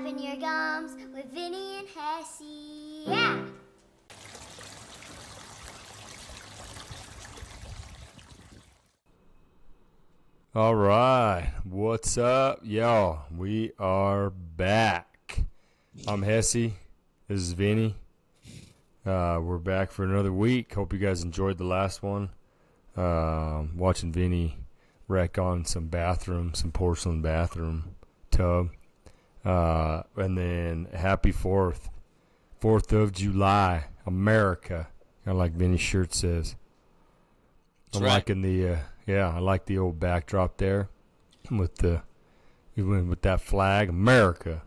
Slapping your gums with Vinny and Hessey. Yeah! All right, what's up, y'all? We are back. I'm Hessey. This is Vinny. We're back for another week. Hope you guys enjoyed the last one. Watching Vinny wreck on some porcelain bathroom tub. And then happy 4th of July, America. Kind of like Vinny's shirt says. That's I'm right. liking the I like the old backdrop there with that flag, America.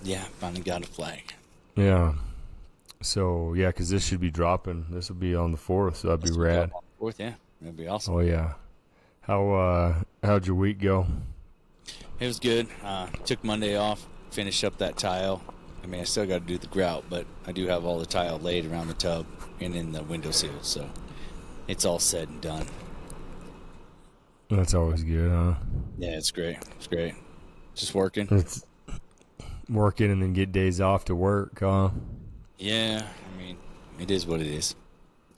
Yeah, finally got a flag. Yeah. So yeah, because this should be dropping. This will be on the 4th, so that'd be rad. 4th, yeah, that'd be awesome. Oh yeah. How'd your week go? It was good. Took Monday off, finished up that tile. I mean, I still got to do the grout, but I do have all the tile laid around the tub and in the window sills, so it's all said and done. That's always good, huh? Yeah, it's great. It's great. Just working. It's working and then get days off to work, huh? Yeah, I mean, it is what it is.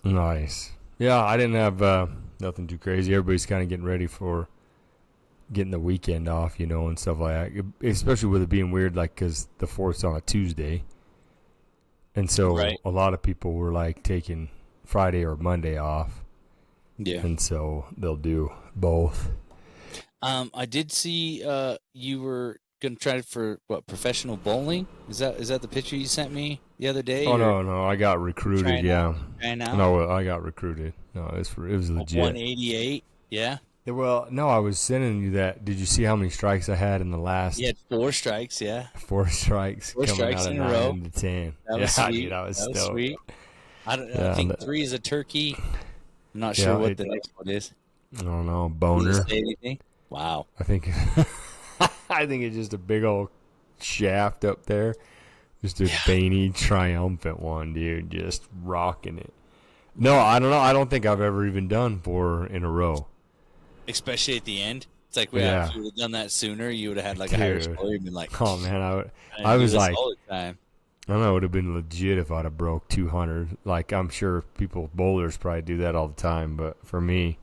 Nice. Yeah, I didn't have nothing too crazy. Everybody's kind of getting ready for getting the weekend off, and stuff like that. Especially with it being weird, like, because the 4th's on a Tuesday. And so Right. a lot of people were, like, taking Friday or Monday off. Yeah. And so they'll do both. I did see you were gonna try for professional bowling. Is that the picture you sent me the other day? Oh, no, I got recruited, yeah. Trying out? No, I got recruited. No, it was legit. 188, yeah. Well, no, I was sending you that. Did you see how many strikes I had in the last? You had 4 strikes, yeah. 4 strikes. Four coming strikes out in of a row. 9 to 10. That was sweet. Dude, I was That was stoked. sweet. I Yeah, think 3 is a turkey. I'm not sure what the next one is. I don't know, Did boner. you say anything? Wow. I think it's just a big old shaft up there. Just a veiny, triumphant one, dude. Just rocking it. No, I don't know. I don't think I've ever even done 4 in a row. Especially at the end. It's like, Yeah. if you would have done that sooner, you would have had like a higher Dude. score. You'd been like, Oh, man. I was do this like, all the time. I don't know. It would have been legit if I'd have broke 200. Like, I'm sure people, bowlers probably do that all the time. But for me,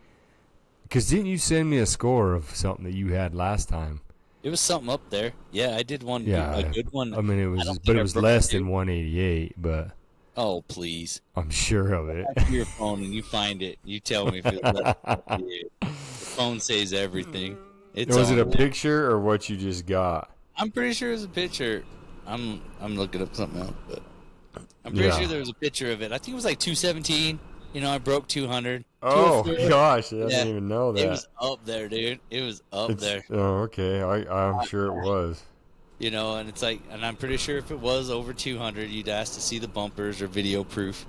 because didn't you send me a score of something that you had last time? It was something up there. Yeah, I did one. Yeah. A good one. I mean, it I was, don't think but I it was broke less it. than 188. But Oh, please. I'm sure of it. Back to your phone and you find it. You tell me if it was the phone says everything. It's Was it a on there. picture or what you just got? I'm pretty sure it was a picture. I'm looking up something else, but I'm pretty Yeah. sure there was a picture of it. I think it was like 217. I broke 200. Oh 204. gosh, I didn't Yeah. even know that. It was up there, dude. It was up there. Oh, okay. I'm sure it was. And it's like, and I'm pretty sure if it was over 200, you'd ask to see the bumpers or video proof.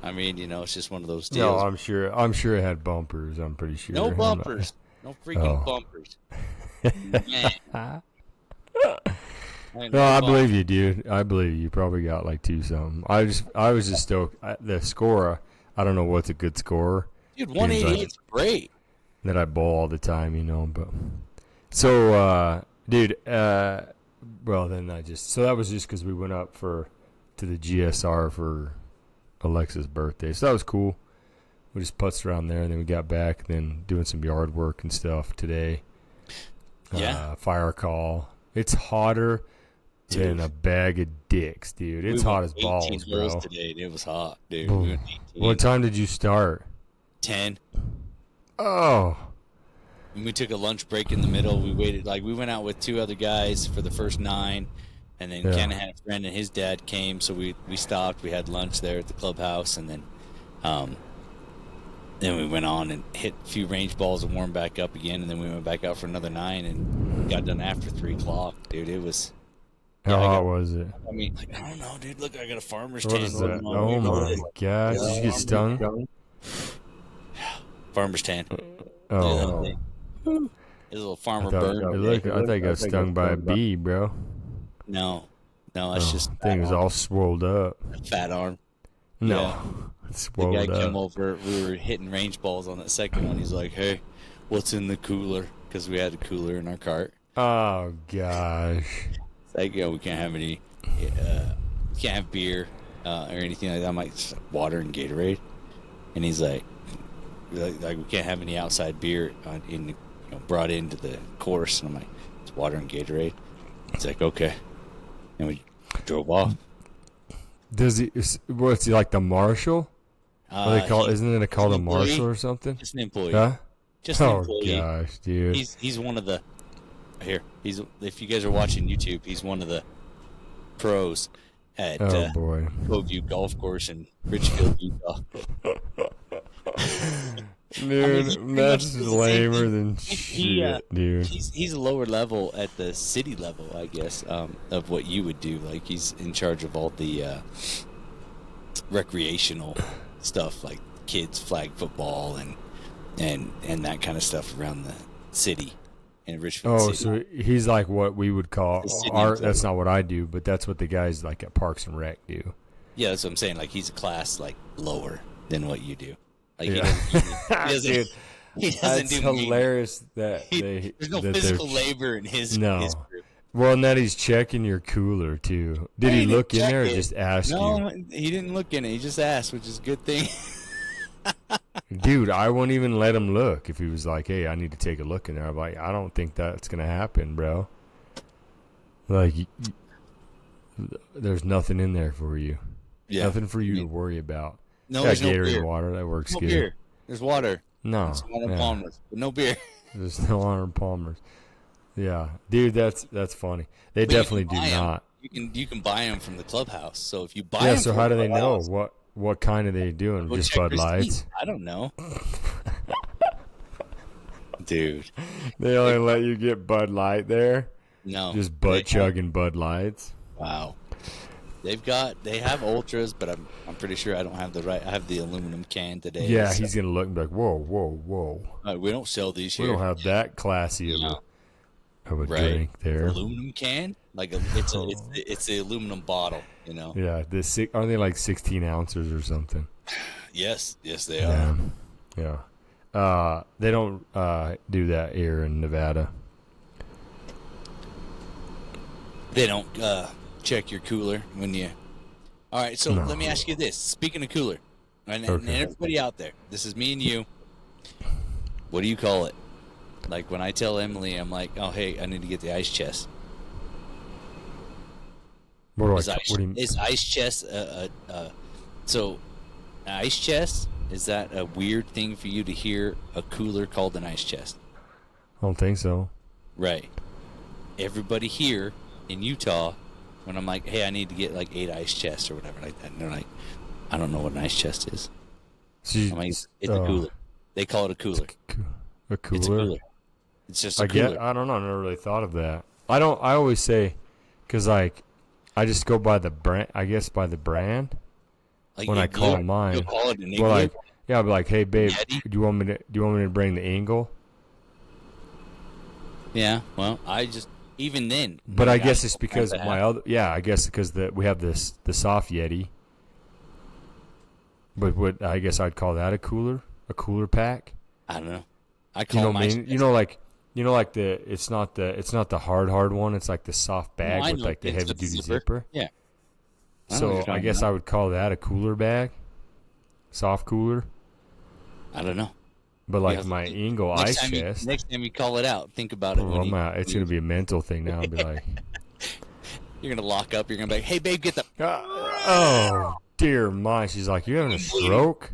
I mean, it's just one of those No, deals. I'm sure it had bumpers. I'm pretty sure. No I'm not- bumpers. No freaking Oh. bumpers. Man. No, I believe you, dude. I believe you. You probably got like 2 something. I was just stoked. The score, I don't know what's a good score. Dude, 188 is great. That I bowl all the time, but so, dude. Well, then so that was just because we went up to the GSR for Alexa's birthday, so that was cool. We just putzed around there, and then we got back, then doing some yard work and stuff today. Yeah. Fire call. It's hotter than a bag of dicks, dude. It's hot as balls, 18 bro. holes today. It was hot, dude. Boom. We went 18. What time did you start? 10. Oh, And we took a lunch break in the middle. We waited, we went out with 2 other guys for the first 9. And then Yeah. Ken had a friend and his dad came. So we stopped. We had lunch there at the clubhouse. And then we went on and hit a few range balls and warmed back up again. And then we went back out for another 9 and got done after 3 o'clock. Dude, it was. how I hot got- was it? I mean, I don't know, dude. Look, I got a farmer's What tan. is going that? on. Oh You know, my god! Did you get stung? Farmer's tan. Oh, There's a little I farmer thought, burn. I thought I got stung by a bee, bro. No, that's just thing was all swelled up. fat arm. No, Yeah. it's The guy swelled came up. over. We were hitting range balls on that second one. He's like, "Hey, what's in the cooler?" Because we had a cooler in our cart. Oh gosh. like, we can't have any, can't have beer or anything like that. I'm like, "Just water and Gatorade," and he's like we can't have any outside beer brought into the course. And I'm like, it's water and Gatorade. He's like, okay, and we drove off. What's he like, the marshal? What they call? Isn't it called a marshal or something? Just an employee. Huh? Just an employee. Oh gosh, dude. He's one of the if you guys are watching YouTube, he's one of the pros at Coveview Golf Course in Richfield, Utah. Dude, that's lamer than shit, dude. He's a lower level at the city level, I guess, of what you would do. Like, he's in charge of all the recreational stuff, like kids flag football and that kind of stuff around the city in Richfield City. So he's like what we would call that's not what I do, but that's what the guys like at Parks and Rec do. Yeah, that's what I'm saying. Like, he's a class like lower than what you do. Like, he doesn't Dude, that's do hilarious that there's no physical labor in his group. Well, and that he's checking your cooler too. Did he look in there or just ask you? No, he didn't look in it. He just asked, which is a good thing. Dude, I won't even let him look if he was like, hey, I need to take a look in there. I'm like, I don't think that's going to happen, bro. Like, there's nothing in there for you. Yeah. Nothing for you to worry about. No, there's no Gatorade beer. Water, that works no good. Beer. There's water. No. There's Arnold Palmer's, but no beer. There's no Arnold Palmer's. Yeah. Dude, that's funny. They definitely do not. You can buy them from the clubhouse. So if you buy them, so how do they know what kind are they doing? Go just Bud Lights? I don't know. Dude. They only let you get Bud Light there? No. Just butt chugging Bud Lights? Wow. They have ultras, but I'm pretty sure I don't have the right. I have the aluminum can today. Yeah, so he's gonna look and be like, whoa. We don't sell these here. We don't have that classy of a drink there. Aluminum can, like it's the aluminum bottle, you know. Yeah, aren't they like 16 ounces or something? Yes, they are. Yeah. They don't do that here in Nevada. They don't check your cooler when you. All right, so let me ask you this. Speaking of cooler, and everybody out there, this is me and you. What do you call it? Like, when I tell Emily, I'm like, oh, hey, I need to get the ice chest. Is ice chest so an ice chest, is that a weird thing for you to hear a cooler called an ice chest? I don't think so. Right. Everybody here in Utah, when I'm like, hey, I need to get like 8 ice chests or whatever like that, and they're like, I don't know what an ice chest is. I'm like, it's a cooler. They call it a cooler. A cooler? It's a cooler. It's just a cooler. I don't know. I never really thought of that. I always say, because like, I just go by the brand. I guess by the brand. Like, when I call mine. You'll call it an igloo? Well, like, yeah, I'll be like, hey babe, do you want me to bring the Eagle? Yeah. Well, I just even then. But I guess it's because my other. Yeah, I guess because we have the soft Yeti. But what I guess I'd call that a cooler pack. I don't know. I call mine. It's not the hard one. It's like the soft bag with like the heavy duty zipper. Yeah. So I guess I would call that a cooler bag, soft cooler. I don't know. But like my Eagle ice chest. Next time you call it out, think about it. It's gonna be a mental thing now. I'll be like, you're gonna lock up. You're gonna be like, hey babe, get the. Oh dear mine. She's like, you're having a stroke.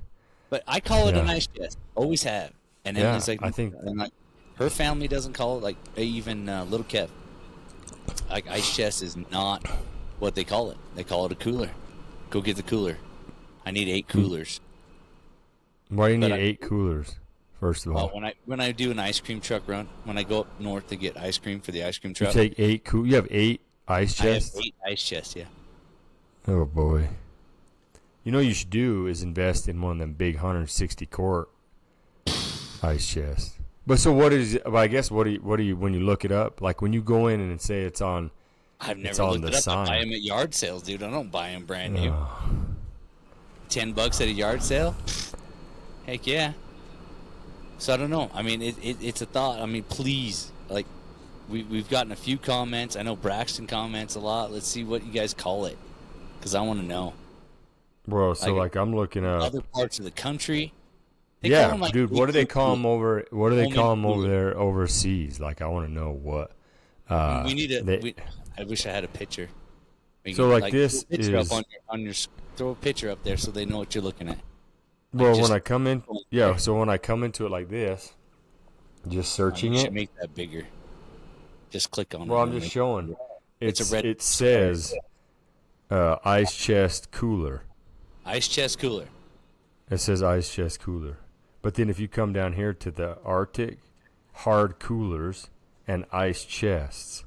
But I call it an ice chest. Always have. And then it's like, I think her family doesn't call it, like, even little Kev. Like, ice chest is not what they call it. They call it a cooler. Go get the cooler. I need 8 coolers. Why do you need 8 coolers? First of all, when I do an ice cream truck run, when I go up north to get ice cream for the ice cream truck, you take 8 You have 8 ice chests. I have 8 ice chests. Yeah. Oh boy. You know what you should do is invest in one of them big 160 quart ice chests. But so what is it? I guess what do you when you look it up? Like when you go in and say it's on. I've never looked it up. I buy them at yard sales, dude. I don't buy them brand new. $10 at a yard sale? Heck yeah. So I don't know. I mean, it's a thought. I mean, please, like, we've gotten a few comments. I know Braxton comments a lot. Let's see what you guys call it, because I want to know. Bro, so like I'm looking up other parts of the country. They yeah, call 'em, like, dude. What do they call them over? What do they call them over cooler. there overseas? Like I want to know what. We need a. I wish I had a picture. So like this throw a picture is up on your throw a picture up there so they know what you're looking at. well when I come in. Yeah, so when I come into it like this, just searching You it. should make that bigger. Just click on it. Well, I'm just showing. It's a red. It says ice chest cooler. Ice chest cooler. It says ice chest cooler. But then if you come down here to the Arctic, hard coolers and ice chests.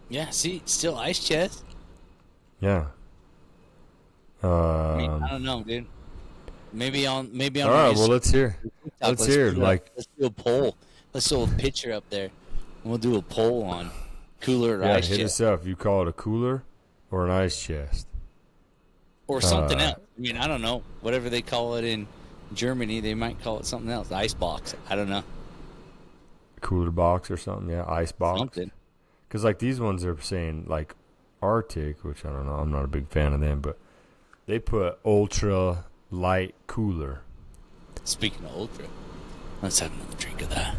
Yeah, see, still ice chest. Yeah. I don't know, dude. Maybe on. All right, well let's hear. Let's hear. Like, let's do a poll. Let's throw a picture up there, and we'll do a poll on cooler or yeah, ice hit chest us up. You call it a cooler or an ice chest. or something else. I mean, I don't know. Whatever they call it in Germany, they might call it something else. Ice box. I don't know. Cooler box or something. Yeah, ice box. Something. Because like these ones are saying like Arctic, which I don't know. I'm not a big fan of them, but they put ultra light cooler. Speaking of ultra, let's have another drink of that.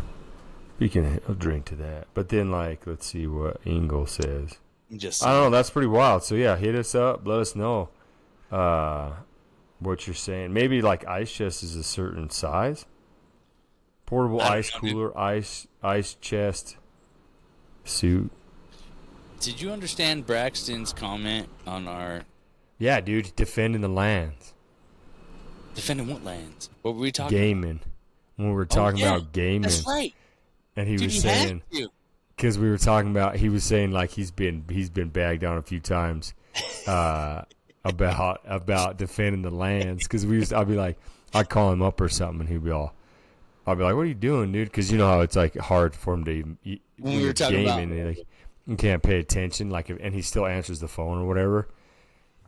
Speaking of drink to that, but then like let's see what Engel says. Just I don't know. That's pretty wild. So yeah, hit us up. Let us know what you're saying. Maybe like ice chest is a certain size. Portable ice cooler, ice chest suit. Did you understand Braxton's comment on our Yeah, dude, defending the lands. defending what lands? What were we talking Gaming. When we were talking about gaming. That's right. And he Dude, was you saying, have to. because we were talking about, he was saying like he's been bagged on a few times about defending the lands. Because I'd be like, I'd call him up or something, and he'd be all, I'd be like, what are you doing, dude? Because you know how it's like hard for him to When we were talking gaming, and, like, you can't pay attention, like, and he still answers the phone or whatever.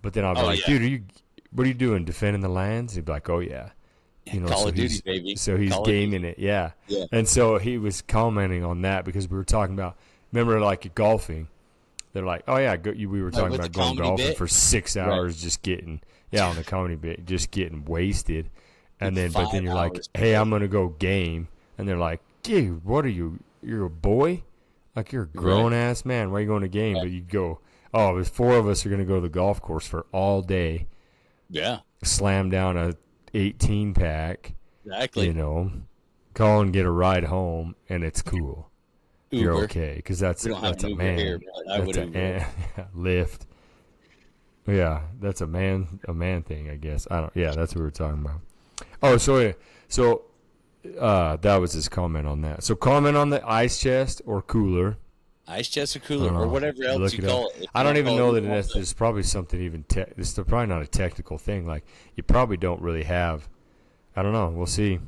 But then I'll be like, dude, what are you doing, defending the lands? He'd be like, oh yeah. You know, Call of Duty, baby. So he's gaming it, yeah. And so he was commenting on that because we were talking about, remember, like golfing. They're like, oh yeah, we were talking about going golfing for 6 hours, just getting, on the comedy bit, just getting wasted. And then, but then you're like, hey, I'm gonna go game, and they're like, dude, what are you? You're a boy, like you're a grown ass man. Why are you going to game? But you go, oh, there's 4 of us are gonna go to the golf course for all day. Yeah. Slam down a 18 pack. Exactly. You know, call and get a ride home, and it's cool. Uber. You're okay because that's a man. Here, that's Lyft. Yeah, that's a man thing, I guess. I don't. Yeah, that's what we were talking about. Oh, so that was his comment on that. So comment on the ice chest or cooler. Ice chest or cooler or whatever else you call it. I don't even know that there's probably something even. This is probably not a technical thing. Like you probably don't really have. I don't know. We'll see.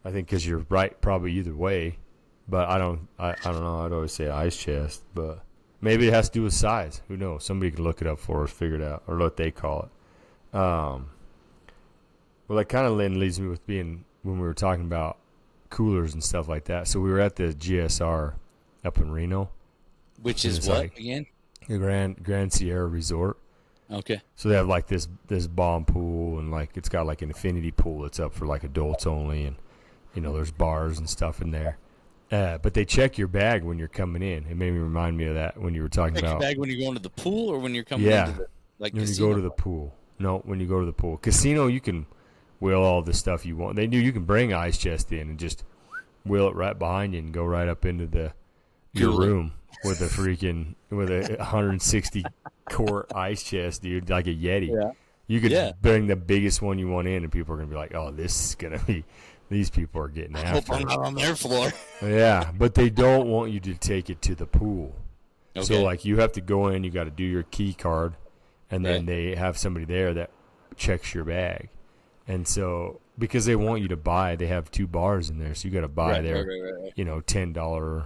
I think because you're right, probably either way. But I don't know. I'd always say ice chest, but maybe it has to do with size. Who knows? Somebody can look it up for us, figure it out, or what they call it. Well, that kind of leads me with being when we were talking about coolers and stuff like that. So we were at the GSR up in Reno, which is what again? The Grand Sierra Resort. Okay. So they have like this bomb pool, and like it's got like an infinity pool that's up for like adults only, and you know there's bars and stuff in there. But they check your bag when you're coming in. It made me remind me of that when you were talking about. Check your bag when you're going to the pool or when you're coming into the when casino? you go to the pool. No, when you go to the pool. Casino, you can wheel all the stuff you want. They do. You can bring ice chest in and just wheel it right behind you and go right up into your room with a 160 quart ice chest, dude, like a Yeti. Yeah. You could bring the biggest one you want in, and people are gonna be like, "Oh, this is gonna be." These people are getting after it. I'm not on their floor. Yeah, but they don't want you to take it to the pool. Okay. So, like, you have to go in, you got to do your key card, and then they have somebody there that checks your bag. And so, because they want you to buy, they have 2 bars in there, so you got to buy their, $10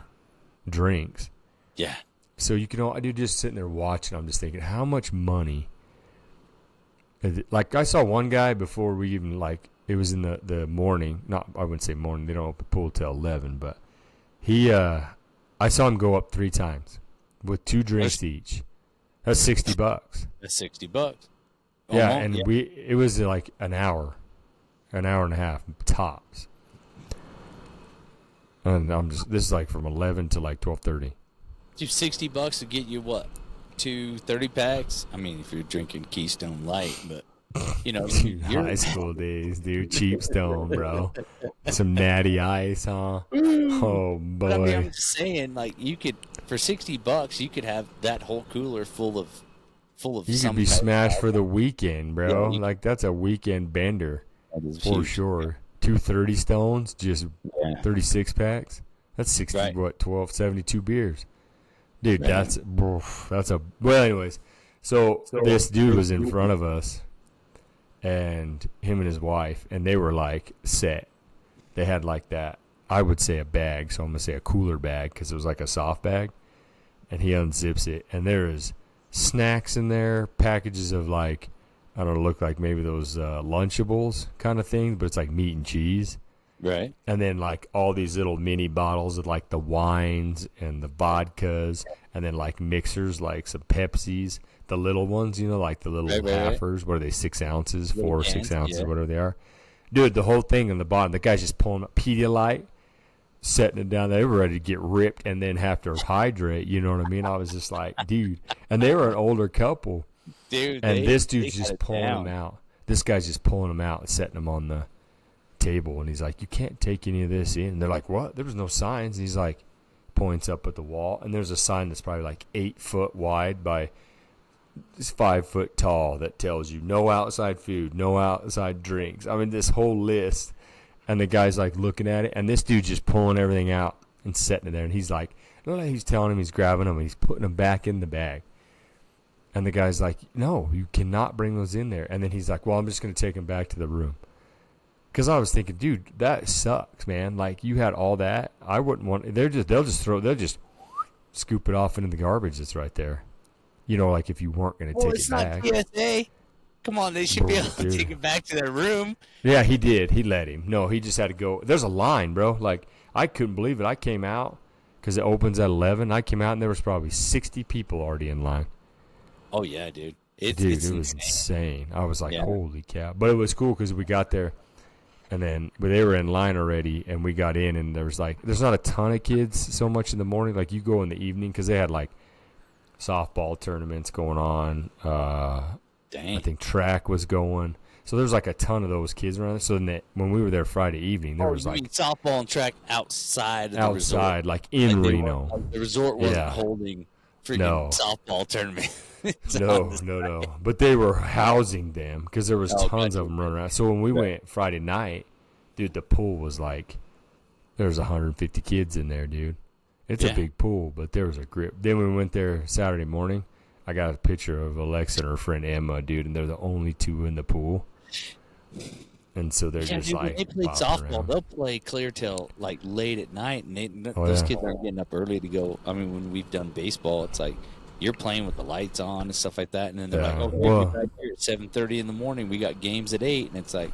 drinks. Yeah. So you can, I do just sitting there watching. I'm just thinking, how much money? Like, I saw one guy before we even, like, it was in the morning. Not, I wouldn't say morning. They don't open the pool till 11. But he I saw him go up 3 times with 2 drinks each. That's $60. That's $60. Yeah, and it was like an hour and a half tops. And this is like from 11 to like 12:30. Dude, $60 to get you what? 2 30-packs? I mean, if you're drinking Keystone Light, but Dude, high school days, dude. Cheap Stone, bro. Some Natty Ice, huh? Oh boy. But I mean, I'm just saying, like, you could for $60, you could have that whole cooler full of. You could be smashed for the weekend, bro. Yeah, like that's a weekend bender for sure. 2 30 Stones, just 36 packs. That's 60, right. What, 12, 72 beers. Dude, right. that's a – well, anyways. So this dude was in front of us, and him and his wife, and they were, like, set. They had, like, that – I would say a bag, so I'm going to say a cooler bag because it was like a soft bag. And he unzips it, and there is snacks in there, packages of, like – I don't know, look like maybe those Lunchables kind of things, but it's like meat and cheese. Right. And then like all these little mini bottles of like the wines and the vodkas, and then like mixers, like some Pepsis, the little ones, like the little halfers. What are they, 6 ounces, 4 or 6 ounces, whatever they are. Dude, the whole thing in the bottom, the guy's just pulling up Pedialyte, setting it down. They were ready to get ripped and then have to hydrate, you know what I mean? I was just like, dude. And they were an older couple. Dude, and this dude's just pulling them out. This guy's just pulling them out and setting them on the table. And he's like, you can't take any of this in. And they're like, what? There was no signs. And he's like, points up at the wall. And there's a sign that's probably like 8 foot wide by 5 foot tall that tells you no outside food, no outside drinks. I mean, this whole list. And the guy's like looking at it. And this dude's just pulling everything out and setting it there. And he's like, he's telling him he's grabbing them and he's putting them back in the bag. And the guy's like, no, you cannot bring those in there. And then he's like, well, I'm just going to take them back to the room. Because I was thinking, dude, that sucks, man. Like, you had all that. I wouldn't want – they'll just scoop it off into the garbage that's right there. Like if you weren't going to take it back. It's not TSA. Come on, they should be able to take it back to their room. Yeah, he did. He let him. No, he just had to go. There's a line, bro. Like, I couldn't believe it. I came out because it opens at 11. I came out, and there was probably 60 people already in line. Oh, yeah, dude. It was insane. I was like, holy cow. But it was cool because we got there, and then they were in line already, and we got in, and there's not a ton of kids so much in the morning. Like, you go in the evening because they had, like, softball tournaments going on. Dang. I think track was going. So there's, like, a ton of those kids around. So then when we were there Friday evening, there was, like. Softball and track outside of the resort. Outside, like in Reno. The resort wasn't holding freaking softball tournament. No. But they were housing them because there was tons of them running around. So when we went Friday night, dude, the pool was like, there was 150 kids in there, dude. It's a big pool, but there was a grip. Then we went there Saturday morning. I got a picture of Alexa and her friend Emma, dude, and they're the only 2 in the pool. And so they're just dude, like, when they play softball, around. they'll play clear till like late at night, and those kids aren't getting up early to go. I mean, when we've done baseball, it's like you're playing with the lights on and stuff like that, and then they're like, we'll get back here at 7:30 in the morning. We got games at 8, and it's like,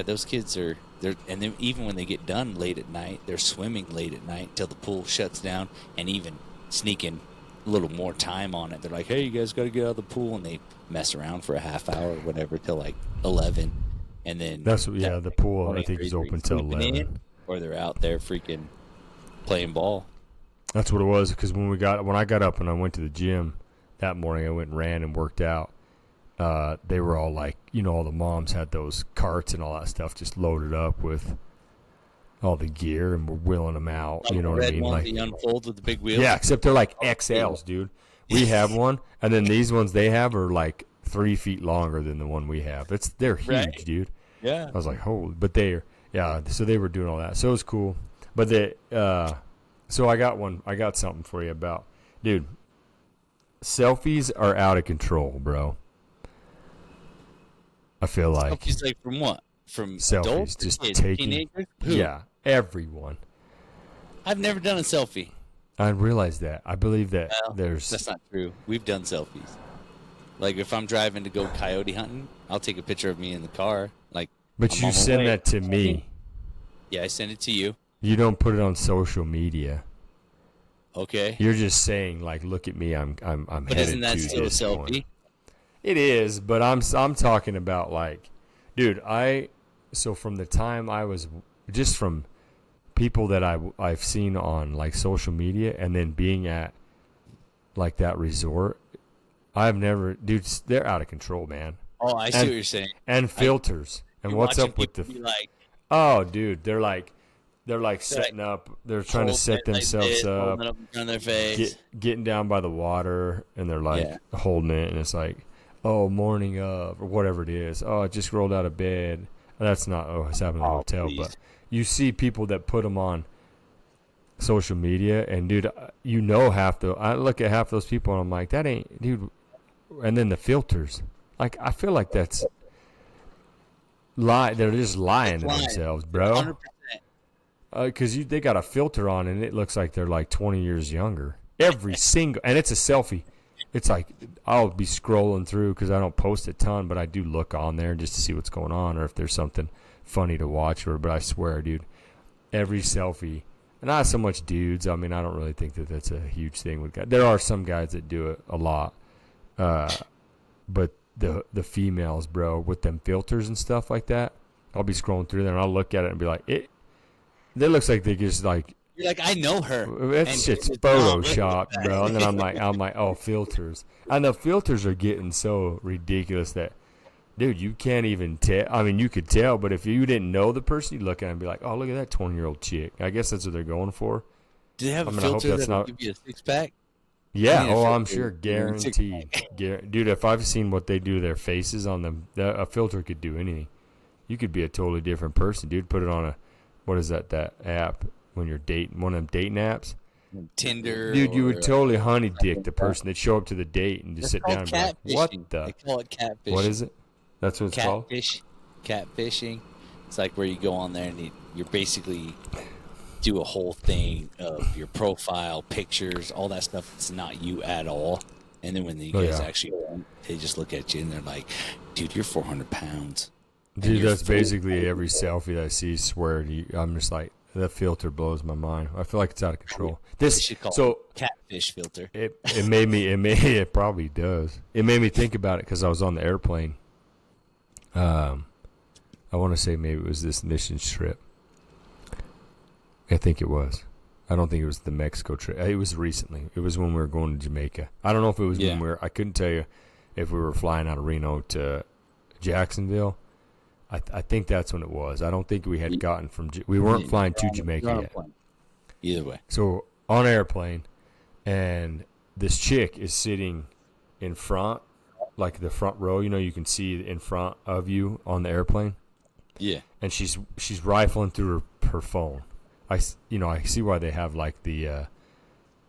those kids are there. And then even when they get done late at night, they're swimming late at night till the pool shuts down, and even sneaking a little more time on it. They're like, hey, you guys got to get out of the pool, and they mess around for a half hour or whatever till like 11. And then the pool I think is open till 11. Or they're out there freaking playing ball. That's what it was because when I got up and I went to the gym that morning, I went and ran and worked out. They were all like, all the moms had those carts and all that stuff just loaded up with all the gear and we're wheeling them out. Like you know what I mean? Like the unfold with the big wheels. Yeah, except they're like XLs, dude. We have one, and then these ones they have are like 3 feet longer than the one we have. They're huge, dude. Yeah. I was like, holy, but so they were doing all that. So it was cool. But so I got something for you about, dude, selfies are out of control, bro. I feel like. Selfies like from what? From selfies, adults? just kids, taking. Teenagers? Who? Yeah, everyone. I've never done a selfie. I realize that. I believe that That's not true. We've done selfies. Like if I'm driving to go coyote hunting, I'll take a picture of me in the car. But you send that to me. Yeah, I send it to you. You don't put it on social media. Okay. You're just saying like, look at me, I'm But headed isn't that to still a this selfie? point. It is, but I'm talking about like, dude, so from the time I was just from people that I've seen on like social media and then being at like that resort, I've never, dude, they're out of control, man. Oh, I see what you're saying. And filters. And You're what's watching up with people be like, oh, dude, they're like setting up. They're trying to set themselves up, up in their face. getting down by the water, and they're like holding it, and it's like, oh, morning of, or whatever it is. Oh, I just rolled out of bed. That's not, it's happening in the hotel, please. but you see people that put them on social media, and dude, you know I look at half those people, and I'm like, that ain't, dude. And then the filters, like, I feel like that's they're just lying to themselves, bro. 100%. Because they got a filter on and it looks like they're like 20 years younger. Every single, and it's a selfie. It's like I'll be scrolling through because I don't post a ton, but I do look on there just to see what's going on or if there's something funny to watch. But I swear, dude, every selfie, not so much dudes. I mean, I don't really think that that's a huge thing with guys. There are some guys that do it a lot, but the females, bro, with them filters and stuff like that, I'll be scrolling through there and I'll look at it and be like, it looks like they just like, You're like, I know her. that shit's photoshopped, bro. And then I'm like, oh, filters. And the filters are getting so ridiculous that, dude, you can't even tell. I mean, you could tell, but if you didn't know the person, you'd look at it and be like, oh, look at that 20-year-old chick. I guess that's what they're going for. Do they have I a mean, I hope filter that's that'll not- give you a six-pack? Yeah, Yeah, I'm filter. sure, guaranteed. Dude, if I've seen what they do to their faces on them, a filter could do anything. You could be a totally different person, dude. Put it on what is that app when you're dating, one of them dating apps? Tinder. Dude, you would or, totally honey dick the person that show up to the date and just sit down and be like, what the? They call it catfishing. What is it? That's what it's called? Catfishing. It's like where you go on there and you're basically do a whole thing of your profile, pictures, all that stuff. It's not you at all. And then when you guys actually, they just look at you and they're like, dude, you're 400 pounds. Dude, that's basically every selfie that I see. Swear to you, I'm just like, that filter blows my mind. I feel like it's out of control. Catfish filter. It made me. It probably does. It made me think about it because I was on the airplane. I want to say maybe it was this mission trip. I think it was. I don't think it was the Mexico trip. It was recently. It was when we were going to Jamaica. I don't know if it was when I couldn't tell you if we were flying out of Reno to Jacksonville. I think that's when it was. I don't think we had gotten from. We weren't flying to Jamaica yet. Either way. So on an airplane, and this chick is sitting in front, like the front row. You know, you can see in front of you on the airplane. Yeah. And she's rifling through her phone. I see why they have like the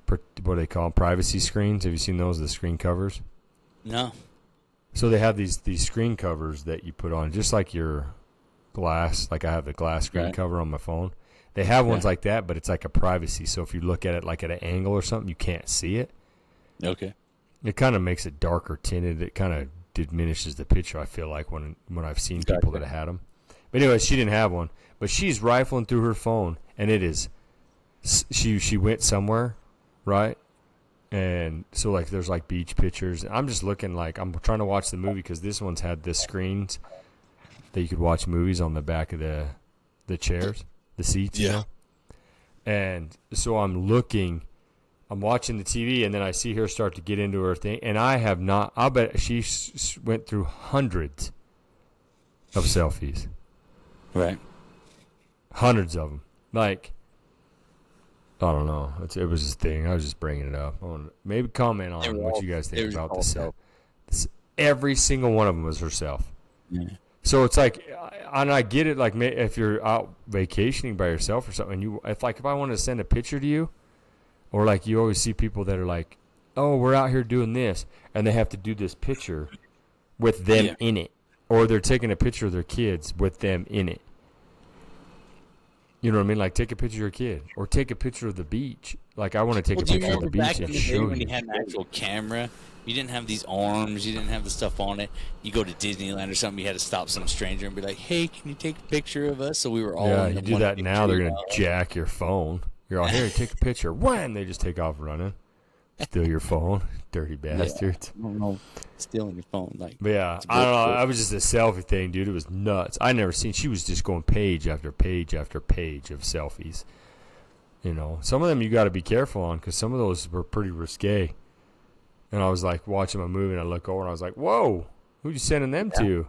what do they call them? Privacy screens. Have you seen those? The screen covers. No. So they have these screen covers that you put on, just like your glass. Like I have the glass screen cover on my phone. They have ones like that, but it's like a privacy. So if you look at it like at an angle or something, you can't see it. Okay. It kind of makes it darker tinted. It kind of diminishes the picture, I feel like, when I've seen people that have had them. But anyway, she didn't have one. But she's rifling through her phone, and it is she went somewhere, right? And so, like, there's, like, beach pictures. I'm just looking like I'm trying to watch the movie because this one's had the screens that you could watch movies on the back of the chairs, the seats, you know? And so I'm watching the TV, and then I see her start to get into her thing. And I'll bet she went through hundreds of selfies. Right. Hundreds of them. Like, I don't know. It was this thing. I was just bringing it up. Maybe comment on what you guys think about this. Every single one of them was herself. Yeah. So it's like, and I get it. Like, if you're out vacationing by yourself or something, if I want to send a picture to you, or like you always see people that are like, oh, we're out here doing this, and they have to do this picture with them in it, or they're taking a picture of their kids with them in it. You know what I mean? Like, take a picture of your kid, or take a picture of the beach. Like, I want to take a picture of the beach and show you. When you had an actual camera, you didn't have these arms, you didn't have the stuff on it. You go to Disneyland or something, you had to stop some stranger and be like, hey, can you take a picture of us? So we were all you do that now, they're going to jack your phone. You're all, here, take a picture. When they just take off running. Steal your phone. Dirty bastards. I don't know. Stealing your phone. But yeah, I don't know. That was just a selfie thing, dude. It was nuts. I never seen. She was just going page after page after page of selfies. You know, some of them you got to be careful on because some of those were pretty risque. And I was like watching my movie and I look over and I was like, whoa, who you sending them to?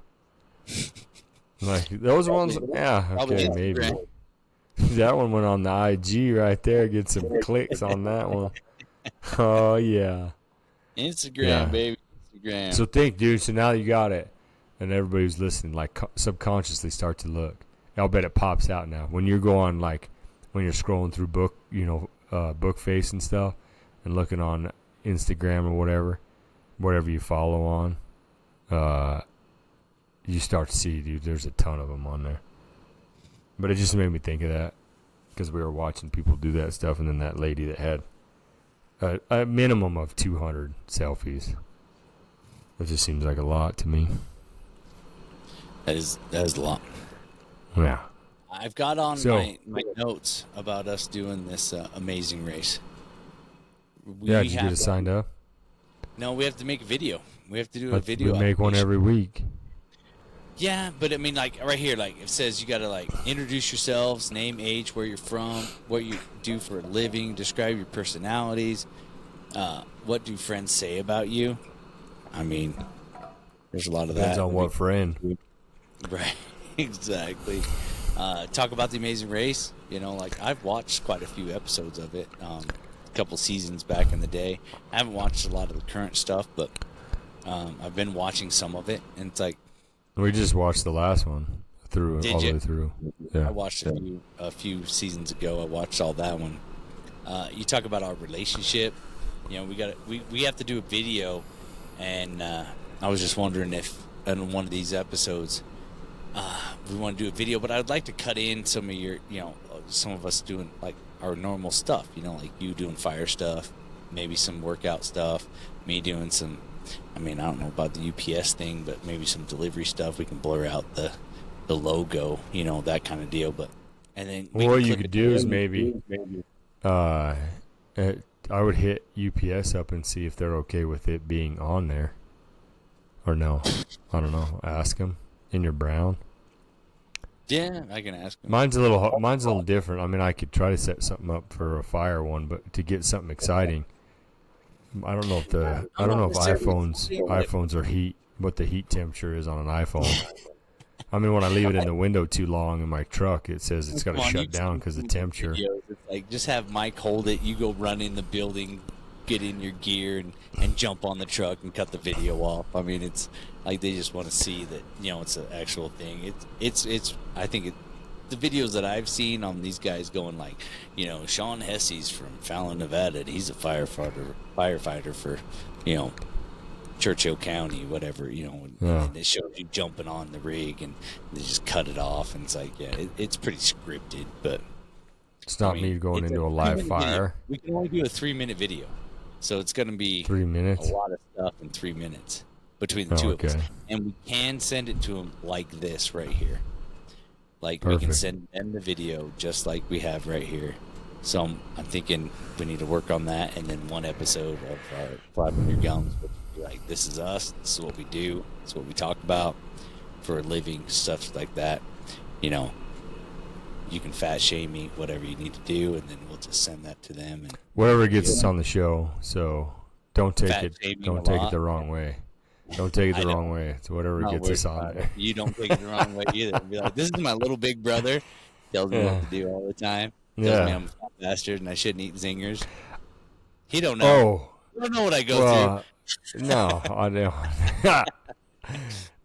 Like, those ones, yeah, okay, maybe. That one went on the IG right there. Get some clicks on that one. Oh, yeah. Instagram, baby. Instagram. So think, dude, so now you got it. And everybody who's listening, like, subconsciously start to look. I'll bet it pops out now. When you're going, like, when you're scrolling through book face and stuff and looking on Instagram or whatever you follow on, you start to see, dude, there's a ton of them on there. But it just made me think of that because we were watching people do that stuff, and then that lady that had a minimum of 200 selfies. That just seems like a lot to me. That is a lot. Yeah. I've got on my notes about us doing this amazing race. Did you get it signed up? No, we have to make a video. We have to do a video. We make one every week. Yeah, but I mean, like right here, like it says you got to like introduce yourselves, name, age, where you're from, what you do for a living, describe your personalities, what do friends say about you. I mean, there's a lot of Depends that. on what friend. Right, exactly. Talk about the Amazing Race. You know, like I've watched quite a few episodes of it, a couple seasons back in the day. I haven't watched a lot of the current stuff, but I've been watching some of it, and it's like, we just watched the last one all the way through. Yeah. I watched a few seasons ago. I watched all that one. You talk about our relationship. You know, we have to do a video, and I was just wondering if in one of these episodes we want to do a video, but I'd like to cut in some of your, you know, some of us doing like our normal stuff. You know, like you doing fire stuff, maybe some workout stuff, me doing some. I mean, I don't know about the UPS thing, but maybe some delivery stuff. We can blur out the logo, you know, that kind of deal. But and then what you could do is maybe I would hit UPS up and see if they're okay with it being on there, or no. I don't know. Ask them in your brown. Yeah, I can ask them. Mine's a little different. I mean, I could try to set something up for a fire one, but to get something exciting. I don't know if iPhones are what the heat temperature is on an iPhone. I mean, when I leave it in the window too long in my truck, it says it's got to shut down because of the temperature. It's like, just have Mike hold it. You go run in the building, get in your gear, and jump on the truck and cut the video off. I mean, it's like they just want to see that, you know, it's an actual thing. It's. I think the videos that I've seen on these guys going like, you know, Sean Hessey's from Fallon, Nevada. And he's a firefighter for, you know, Churchill County, whatever, you know, and it shows you jumping on the rig and they just cut it off. And it's like, yeah, it's pretty scripted, but it's not me going into a live fire. We can only do a 3-minute video. So it's going to be 3 minutes, a lot of stuff in 3 minutes between the two of us. And we can send it to them like this right here. Like, Perfect. We can send them the video just like we have right here. So I'm thinking we need to work on that, and then one episode of our Flapping Your Gums would be like, this is us, this is what we do, this is what we talk about for a living, stuff like that. You know, you can fat shame me, whatever you need to do, and then we'll just send that to them. And whatever gets us on the show, so don't take it the wrong way. Don't take it the wrong way. It's whatever gets us on there. You don't take it the wrong way either. Be like, this is my little big brother. Tells me what to do all the time. Tells me I'm a fat bastard and I shouldn't eat zingers. He don't know. Oh. You don't know what I go through. No, I don't.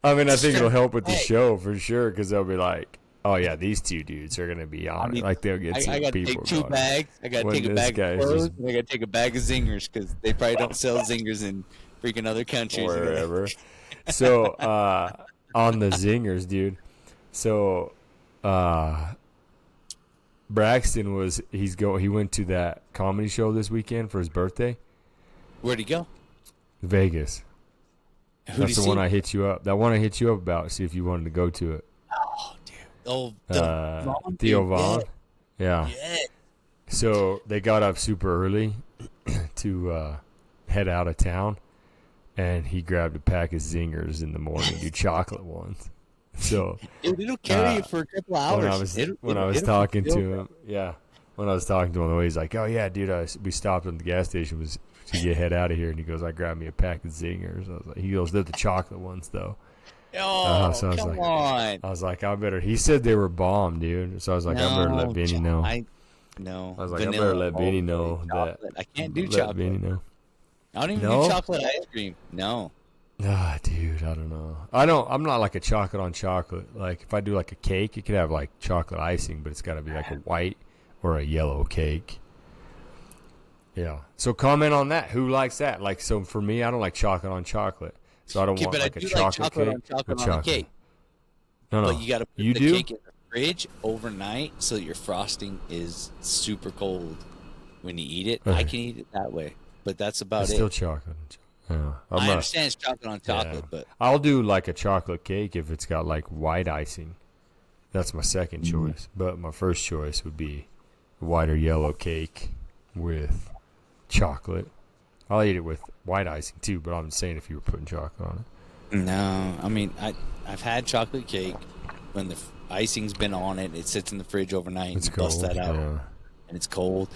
I mean, I think it'll help with the show for sure because they'll be like, oh, yeah, these two dudes are going to be on it. Like, they'll get some people. I got to take 2 bags. I got to take a bag of clothes, and I got to take a bag of zingers because they probably don't sell zingers in freaking other countries. Wherever. So, on the zingers, dude. So, Braxton he went to that comedy show this weekend for his birthday. Where'd he go? Vegas. That's the one I hit you up. That one I hit you up about. See if you wanted to go to it. Oh, dude. Oh, Theo Vaughn. Yeah. So they got up super early to head out of town, and he grabbed a pack of Zingers in the morning, chocolate ones. So Dude, it'll carry you for a couple hours. When I was talking to him on the way, he's like, "Oh yeah, dude, we stopped at the gas station to head out of here," and he goes, "I grabbed me a pack of Zingers." I was like, he goes, "They're the chocolate ones, though." Oh, so I was come on. I was like, I better. He said they were bomb, dude. So I was like, I better let Vinny know. I was like, vanilla, I better let Vinny know that. I can't do chocolate. Vinny know. I don't even do chocolate ice cream. No. Dude, I don't know. I'm not like a chocolate on chocolate. Like if I do like a cake, it could have like chocolate icing, but it's got to be like a white or a yellow cake. Yeah. So comment on that. Who likes that? Like, so for me, I don't like chocolate on chocolate. So I don't want like a chocolate cake. On the cake. No. But you got to put the cake in the fridge overnight so that your frosting is super cold when you eat it. Okay. I can eat it that way, but that's about it. Still chocolate. Yeah. I understand it's chocolate on chocolate, but I'll do like a chocolate cake if it's got like white icing. That's my second choice. But my first choice would be white or yellow cake with chocolate. I'll eat it with white icing too, but I'm saying if you were putting chocolate on it. No, I mean I've had chocolate cake when the icing's been on it. It sits in the fridge overnight and you bust that out, and it's cold.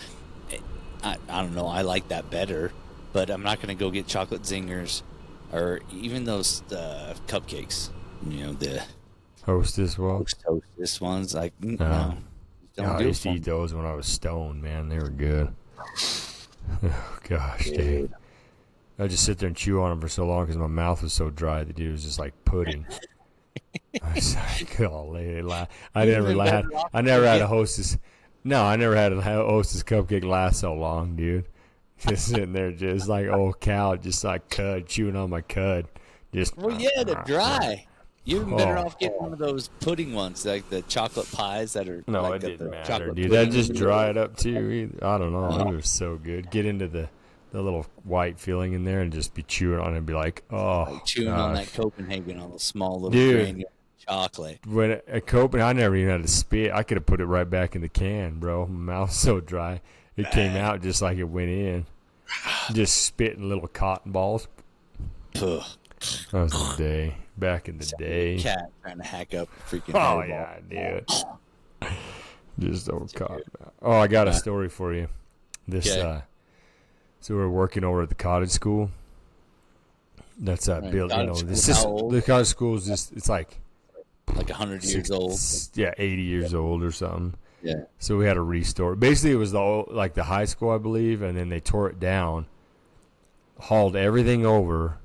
I don't know. I like that better, but I'm not going to go get chocolate Zingers or even those cupcakes. You know, the Hostess ones. Hostess ones. Like no. I used to eat those when I was stoned. Man, they were good. Oh, gosh, dude. I just sit there and chew on them for so long because my mouth was so dry. The dude was just like pudding. I was like, golly. I never had a Hostess. No, I never had a Hostess cupcake last so long, dude. Just sitting there, just like old cow, just like cud, chewing on my cud. Just. Well, yeah, they're dry. You're better off getting one of those pudding ones, like the chocolate pies that are. No, like it didn't matter, dude. That just dried up too. I don't know. It was so good. Get into the little white filling in there and just be chewing on it and be like, chewing on that Copenhagen on the small little granular chocolate. When at Copenhagen, I never even had to spit. I could have put it right back in the can, bro. My mouth's so dry. It came out just like it went in. Just spitting little cotton balls. Ugh. That was the day. Back in the day. Cat trying to hack up a freaking yeah, dude. Just old cotton. Oh, I got a story for you. So we're working over at the cottage school. That's that build. You know, the cottage school is just, it's like 100 years old. Yeah, 80 years old or something. Yeah. So we had to restore. Basically, it was the high school, I believe, and then they tore it down, hauled everything over,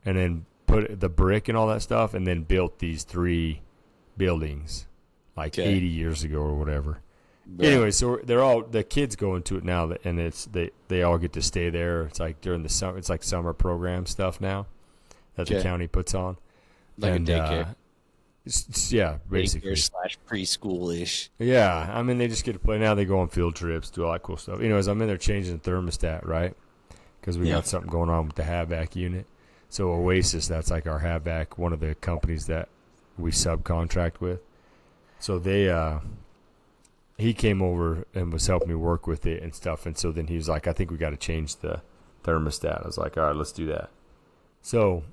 and then put the brick and all that stuff, and then built these 3 buildings, 80 years ago or whatever. But anyway, so the kids go into it now, and they all get to stay there. It's like during the summer, it's like summer program stuff now that the county puts on, like a daycare. Yeah, basically /preschool-ish. Yeah, I mean they just get to play. Now they go on field trips, do all that cool stuff. Anyways, I'm in there changing the thermostat, right? Because we got something going on with the HVAC unit. So Oasis, that's like our HVAC, one of the companies that we subcontract with. So he came over and was helping me work with it and stuff. And so then he was like, I think we got to change the thermostat. I was like, all right, let's do that. So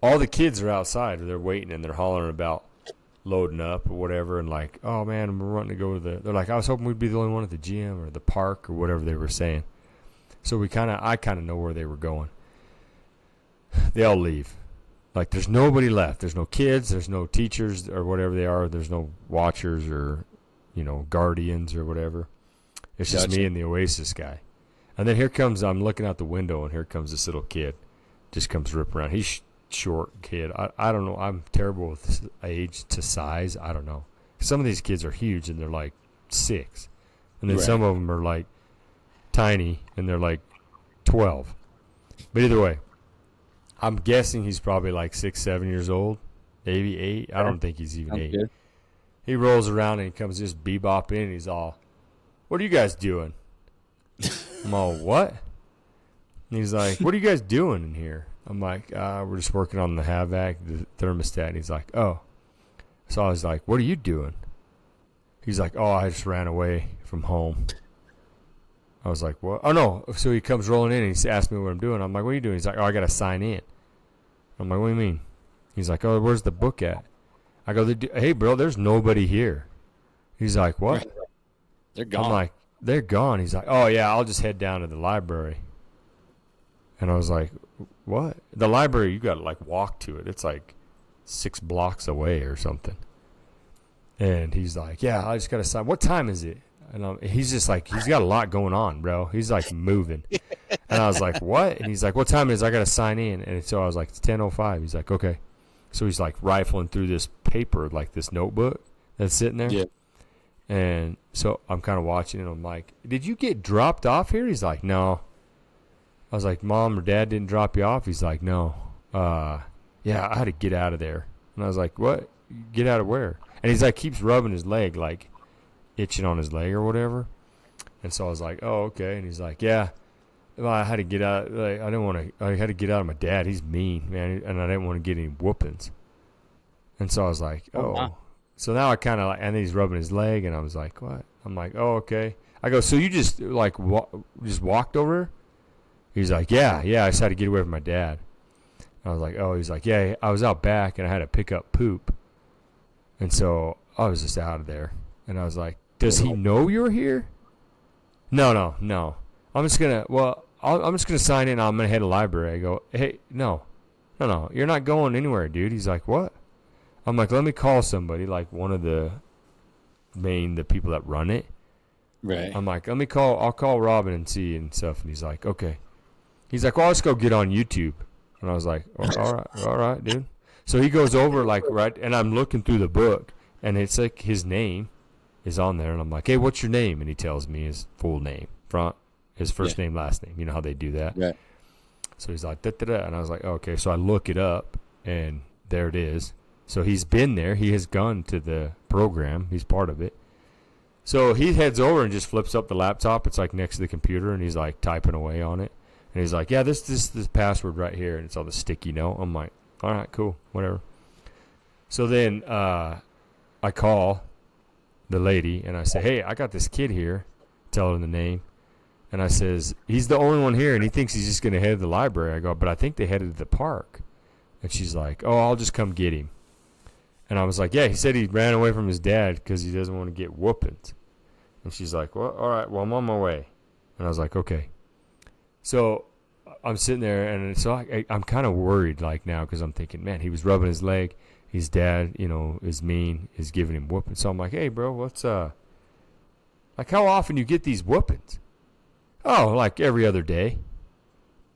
all the kids are outside. They're waiting and they're hollering about loading up or whatever. And like, oh, man, we're wanting to go to they're like, I was hoping we'd be the only one at the gym or the park or whatever they were saying. So I kind of know where they were going. They all leave. Like, there's nobody left. There's no kids. There's no teachers or whatever they are. There's no watchers or, guardians or whatever. It's just me and the Oasis guy. And then I'm looking out the window, and here comes this little kid. Just comes ripping around. He's short kid. I don't know. I'm terrible with age to size. I don't know. Some of these kids are huge, and they're like 6. And then some of them are like tiny, and they're like 12. But either way, I'm guessing he's probably like 6, 7 years old, maybe 8. I don't think he's even 8. Good. He rolls around and he comes just bebopping in. And he's all, "What are you guys doing?" I'm all, "What?" And he's like, "What are you guys doing in here?" I'm like, "We're just working on the HVAC, the thermostat." And he's like, "Oh." So I was like, "What are you doing?" He's like, "Oh, I just ran away from home." I was like, what? Oh, no. So he comes rolling in and he asks me what I'm doing. I'm like, what are you doing? He's like, oh, I got to sign in. I'm like, what do you mean? He's like, oh, where's the book at? I go, hey, bro, there's nobody here. He's like, what? They're gone. I'm like, they're gone. He's like, oh, yeah, I'll just head down to the library. And I was like, what? The library, you got to, like, walk to it. It's like 6 blocks away or something. And he's like, yeah, I just got to sign. What time is it? And he's just like, he's got a lot going on, bro. He's like moving. And I was like, what? And he's like, what time is it? I got to sign in. And so I was like, it's 10:05. He's like, okay. So he's like rifling through this paper, like this notebook that's sitting there. Yeah. And so I'm kind of watching and I'm like, did you get dropped off here? He's like, no. I was like, Mom or Dad didn't drop you off? He's like, no. Yeah, I had to get out of there. And I was like, what? Get out of where? And he's like, keeps rubbing his leg, like itching on his leg or whatever. And so I was like, oh, okay. And he's like, yeah. Well, I had to get out. Like, I had to get out of my dad. He's mean, man, and I didn't want to get any whoopings. And so I was like, oh. Wow. So now I kind of like, and he's rubbing his leg, and I was like, what? I'm like, oh, okay. I go, so you just like just walked over here? He's like, yeah, I just had to get away from my dad. I was like, oh. He's like, yeah, I was out back, and I had to pick up poop, and so I was just out of there. And I was like, does he know you're here? No. I'm just gonna sign in. I'm gonna head to the library. I go, hey, no, you're not going anywhere, dude. He's like, what? I'm like, let me call somebody, like one of the people that run it. Right. I'm like, I'll call Robin and see and stuff. And he's like, okay. He's like, well, let's go get on YouTube. And I was like, oh, all right, dude. So he goes over like right, and I'm looking through the book, and it's like his name is on there, and I'm like, hey, what's your name? And he tells me his full name, his first name, last name. You know how they do that? Right. So he's like, da-da-da. And I was like, okay. So I look it up, and there it is. So he's been there. He has gone to the program. He's part of it. So he heads over and just flips up the laptop. It's like next to the computer, and he's like typing away on it. And he's like, yeah, this password right here. And it's on the sticky note. I'm like, all right, cool, whatever. So then I call the lady, and I say, hey, I got this kid here. Tell her the name. And I says, he's the only one here, and he thinks he's just going to head to the library. I go, but I think they headed to the park. And she's like, oh, I'll just come get him. And I was like, yeah, he said he ran away from his dad because he doesn't want to get whoopings. And she's like, well, all right, well, I'm on my way. And I was like, okay. So I'm sitting there, and so I'm kind of worried like now because I'm thinking, man, he was rubbing his leg. His dad, is mean, is giving him whoopings. So I'm like, hey, bro, what's like how often you get these whoopings? Oh, like every other day.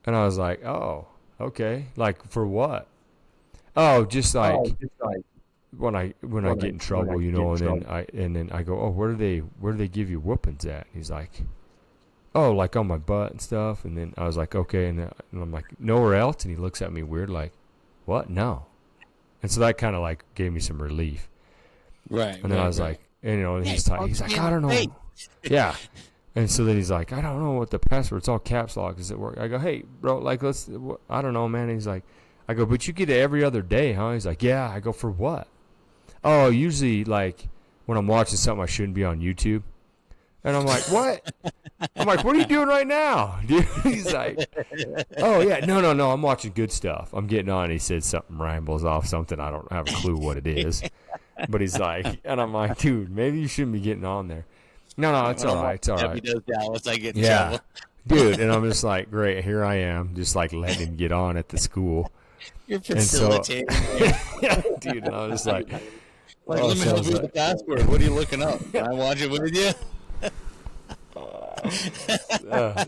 And I was like, oh, okay. Like for what? Oh, just like when I get in trouble, and then I go, oh, where do they give you whoopings at? He's like, oh, like on my butt and stuff. And then I was like, okay, and I'm like, nowhere else. And he looks at me weird, like, what? No. And so that kind of like gave me some relief. Right. And then I was like, and he's like, I don't know. Yeah. And so then he's like, I don't know what the password. It's all caps lock. Does it work? I go, hey, bro, like I don't know, man. He's like, I go, but you get it every other day, huh? He's like, yeah. I go, for what? Oh, usually like when I'm watching something I shouldn't be on YouTube. And I'm like, what? I'm like, what are you doing right now? Dude, he's like, oh, yeah, no, I'm watching good stuff. I'm getting on. He said something rambles off something. I don't have a clue what it is. But he's like, and I'm like, dude, maybe you shouldn't be getting on there. No, it's all right. It's all right. Dallas, I get in trouble. Dude, and I'm just like, great, here I am, just like letting him get on at the school. You're facilitating. Yeah, dude, and I was just like, let me help you with the password. What are you looking up? Can I watch it with you?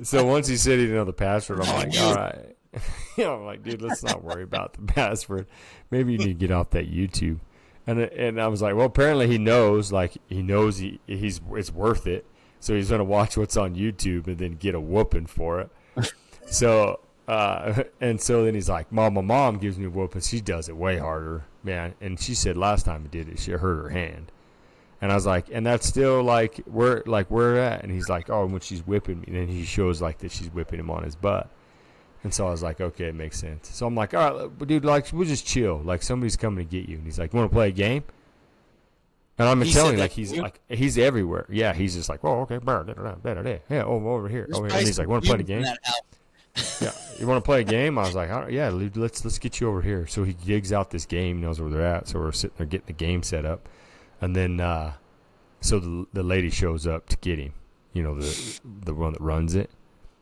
So once he said he didn't know the password, I'm like, all right. I'm like, dude, let's not worry about the password. Maybe you need to get off that YouTube. And I was like, well, apparently he knows it's worth it. So he's going to watch what's on YouTube and then get a whooping for it. So and so then he's like, my mom gives me a whooping. She does it way harder, man. And she said last time he did it, she hurt her hand. And I was like, and that's still like where at? And he's like, oh, when she's whipping me. And then he shows like that she's whipping him on his butt. And so I was like, okay, it makes sense. So I'm like, all right, dude, like we'll just chill. Like somebody's coming to get you. And he's like, you want to play a game? And I'm He telling you, said like, that to you? he's everywhere. Yeah, he's just like, oh, okay, yeah, over here. And he's like, want to play the game? Yeah, you want to play a game? I was like, yeah, let's get you over here. So he gigs out this game, knows where they're at. So we're sitting there getting the game set up, and then so the lady shows up to get him. You know, the one that runs it.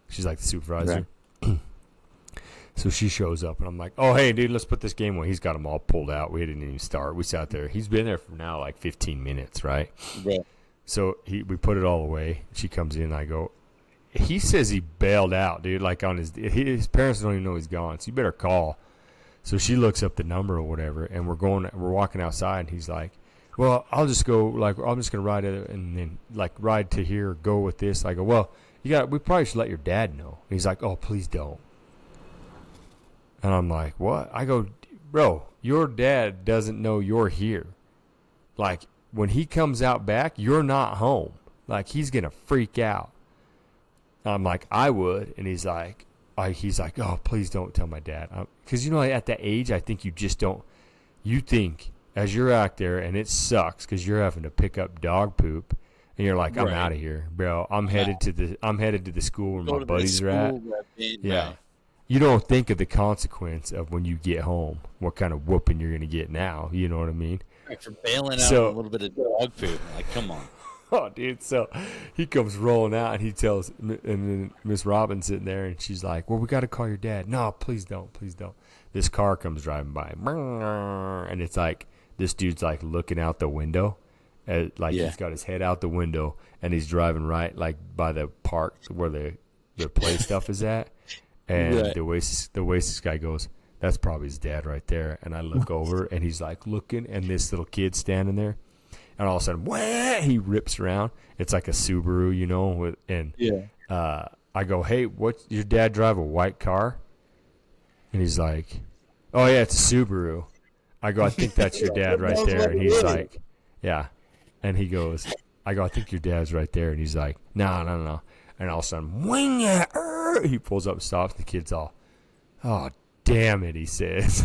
She's like the supervisor. Right. So she shows up, and I'm like, oh, hey, dude, let's put this game away. He's got them all pulled out. We didn't even start. We sat there. He's been there for now like 15 minutes, right? Yeah. So we put it all away. She comes in, and I go, he says he bailed out, dude, like on his parents don't even know he's gone, so you better call. So she looks up the number or whatever, and we're walking outside, and he's like, well, I'll just go, like, I'm just going to ride it and then, like, ride to here, go with this. I go, well, we probably should let your dad know. And he's like, oh, please don't. And I'm like, what? I go, bro, your dad doesn't know you're here. Like, when he comes out back, you're not home. Like, he's going to freak out. And I'm like, I would. And he's like, oh, please don't tell my dad. Because, you know, at that age, I think you just don't. You think, as you're out there, and it sucks because you're having to pick up dog poop, and you're like, I'm out of here, bro. I'm headed to the school where my buddies are at. Yeah. Right. You don't think of the consequence of when you get home, what kind of whooping you're going to get now. You know what I mean? Right, for bailing out a little bit of dog poop. Like, come on. Oh, dude. So he comes rolling out, and he tells, and then Miss Robin's sitting there, and she's like, well, we got to call your dad. No, please don't. Please don't. This car comes driving by, and it's like, this dude's like looking out the window. He's got his head out the window, and he's driving right like by the park where the play stuff is at. And right. the Oasis guy goes, that's probably his dad right there. And I look over, and he's like looking, and this little kid's standing there. And all of a sudden, wah, he rips around. It's like a Subaru, you know. I go, hey, your dad drive a white car? And he's like, oh, yeah, it's a Subaru. I go, I think that's your dad right there. And he's like, yeah. And he goes, I go, I think your dad's right there. And he's like, no. And all of a sudden, wing it. He pulls up and stops. The kid's all, oh, damn it, he says.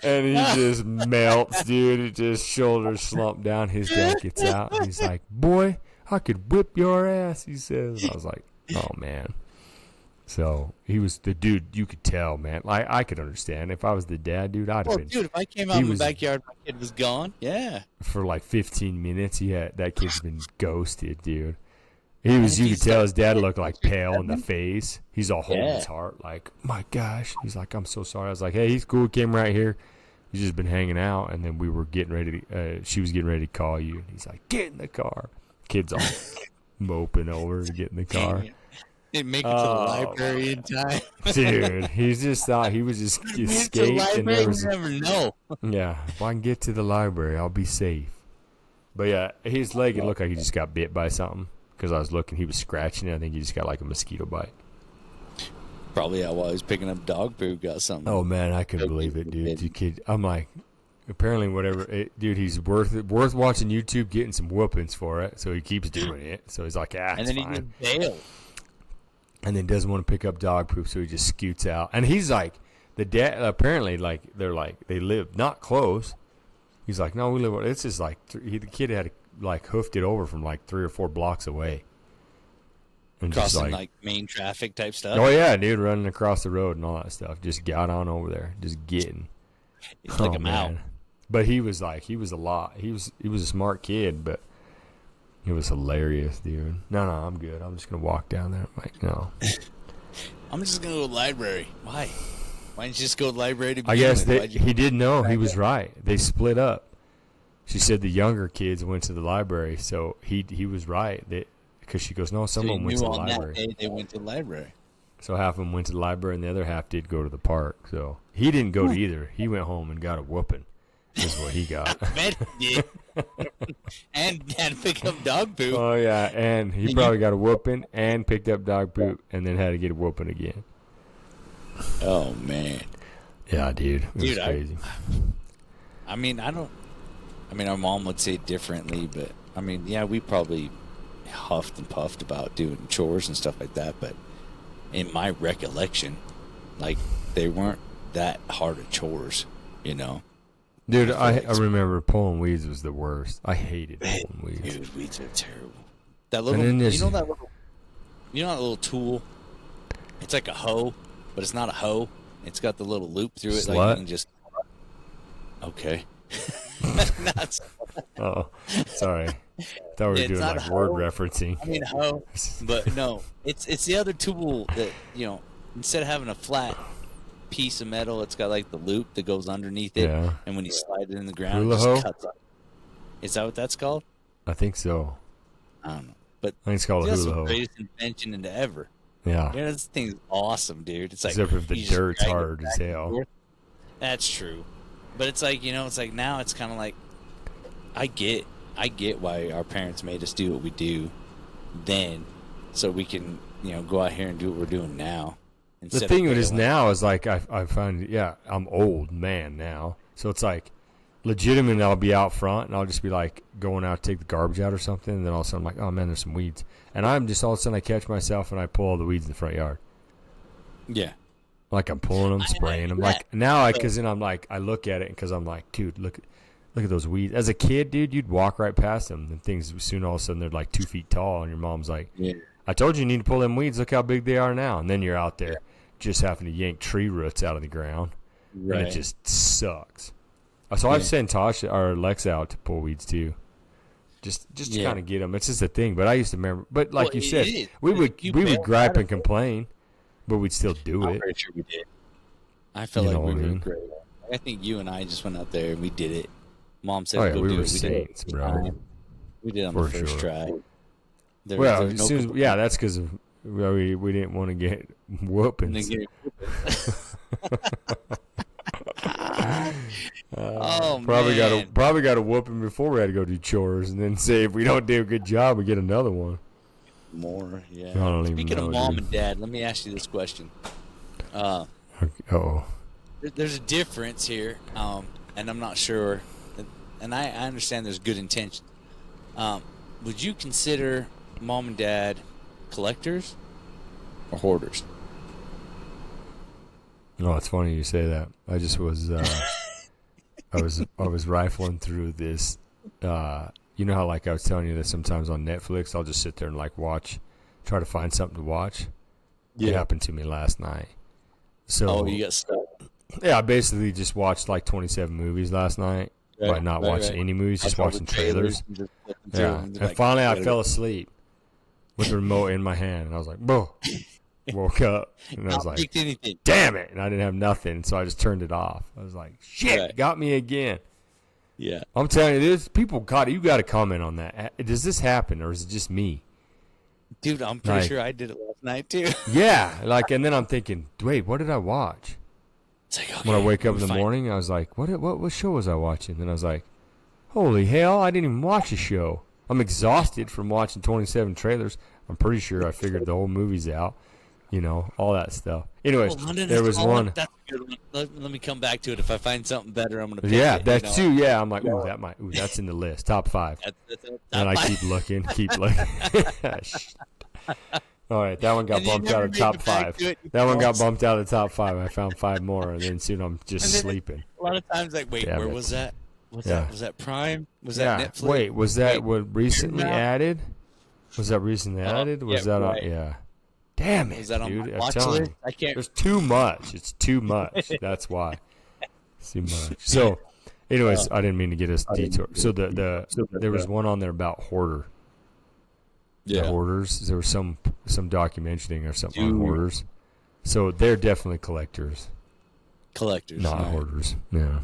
And he just melts, dude. He just shoulders slump down. His dad gets out. And he's like, boy, I could whip your ass, he says. And I was like, oh, man. So he was the dude. You could tell, man. Like, I could understand if I was the dad, dude. I'd have been. Dude, if I came out in the backyard, my kid was gone. Yeah. For like 15 minutes, that kid's been ghosted, dude. You could tell his dad looked like pale in the face. He's all holding his heart, like, my gosh. He's like, I'm so sorry. I was like, hey, he's cool. Came right here. He's just been hanging out, and then we were getting ready to. She was getting ready to call you, and he's like, get in the car. Kid's all moping over to get in the car. Didn't make it to the library in time. Dude, he just thought he was just escaped. And there was, you never know. Yeah, if I can get to the library, I'll be safe. But yeah, his leg, it looked like he just got bit by something. Because I was looking, he was scratching it. I think he just got like a mosquito bite. Probably while he was picking up dog poop, got something. Oh man, I couldn't believe it, dude. I'm like, apparently whatever, dude. He's worth watching YouTube, getting some whoopings for it. So he keeps doing it. So he's like, and then fine. He just bailed. And then doesn't want to pick up dog poop, so he just scoots out. And he's like, the dad. Apparently, like they live not close. He's like, no, we live. It's just like the kid had like hoofed it over from like 3 or 4 blocks away. And crossing like main traffic type stuff. Oh yeah, dude, running across the road and all that stuff. Just got on over there, just getting. It's like him out. But he was a lot. He was a smart kid, but it was hilarious, dude. No, I'm good. I'm just gonna walk down there. I'm like, no. I'm just gonna go to the library. Why? Why didn't you just go to the library to begin I guess with? he didn't know. He was right. They split up. She said the younger kids went to the library, so he was right. Because she goes, no, someone went to the library. That day they went to the library. So half of them went to the library, and the other half did go to the park. So he didn't go to either. He went home and got a whooping. Is what he got. Bet he did. And had to pick up dog poop. Oh yeah, and he probably got a whooping and picked up dog poop, and then had to get a whooping again. Oh man. Yeah, dude. It was crazy. I mean, our mom would say it differently, but I mean, yeah, we probably huffed and puffed about doing chores and stuff like that, but in my recollection, like, they weren't that hard of chores. you know. Dude, I remember pulling weeds was the worst. I hated pulling weeds. Dude, weeds are terrible. That little, you know that little tool? It's like a hoe, but it's not a hoe. It's got the little loop through it. Slut? Like you can just. Okay. Oh, sorry. I thought we were doing like word referencing. I mean hoe, but no, it's the other tool that instead of having a flat piece of metal, it's got like the loop that goes underneath it, and when you slide it in the ground, Hula it just hoe? cuts up. Is that what that's called? I think so. I don't know, but I think it's called a that's hula the hoe. greatest invention into ever. Yeah. Yeah, this thing's awesome, dude. It's like Except if the you just dirt's drag it hard as back and hell. forth. That's true, but it's like it's like now it's kind of like I get why our parents made us do what we do then, so we can go out here and do what we're doing now. The thing with it is now is like I find I'm old man now, so it's like legitimate. I'll be out front and I'll just be like going out to take the garbage out or something, and then all of a sudden I'm like, oh man, there's some weeds, and I'm just all of a sudden I catch myself and I pull all the weeds in the front yard. Yeah, like I'm pulling them, spraying them. Like now, because then I'm like I look at it because I'm like, dude, look at those weeds. As a kid, dude, you'd walk right past them, and things soon all of a sudden they're like 2 feet tall, and your mom's like, I told you need to pull them weeds. Look how big they are now. And then you're out there just having to yank tree roots out of the ground, and it just sucks. So I've sent Tasha or Lex out to pull weeds too, just to kind of get them. It's just a thing. But I used to remember. But like you said, we would gripe and complain, but we'd still do it. I'm pretty sure we did. I felt like we were great. I think you and I just went out there and we did it. Mom said, "Go we do were it." saints, bro. We did it on the first try. That's because we didn't want to get whoopings. Probably got a whooping before we had to go do chores, and then say if we don't do a good job, we get another one. More, yeah. Speaking of mom and dad, let me ask you this question. There's a difference here, and I'm not sure, and I understand there's good intention. Would you consider mom and dad collectors or hoarders? No, it's funny you say that. I just was, I was rifling through this. You know how like I was telling you that sometimes on Netflix I'll just sit there and like try to find something to watch. Yeah. It happened to me last night. So you got stuck. Yeah, I basically just watched like 27 movies last night. By not watching any movies, just watching trailers. And finally I fell asleep with the remote in my hand, and I was like, "Bro." Woke up and I was like, damn it, and I didn't have nothing, so I just turned it off. I was like, shit, got me again. Yeah, I'm telling you, this people you got to comment on that. Does this happen, or is it just me? Dude, I'm pretty sure I did it last night too. Yeah, and then I'm thinking, wait, what did I watch? It's like, okay, when I wake up in the morning, I was like, what show was I watching? And I was like, holy hell, I didn't even watch a show. I'm exhausted from watching 27 trailers. I'm pretty sure I figured the whole movie's out. All that stuff. Anyways, there was one. That's a good one. Let me come back to it. If I find something better, I'm going to pick it. That's too. Yeah, I'm like, that's in the list. Top 5. And I keep looking. All right, that one got bumped out of the top 5. That one got bumped out of the top 5. I found 5 more, and then soon I'm just sleeping. A lot of times, like, wait, where was that? Was that Prime? Was that Netflix? Wait, was that what recently added? Was that recently added? Was that on? Yeah. Damn it, dude! I'm telling you, there's too much. It's too much. That's why. It's too much. So, anyways, I didn't mean to get us detour. So there was one on there about hoarder. Yeah, the hoarders. There was some documentary or something on hoarders. So they're definitely collectors. Not hoarders. Yeah.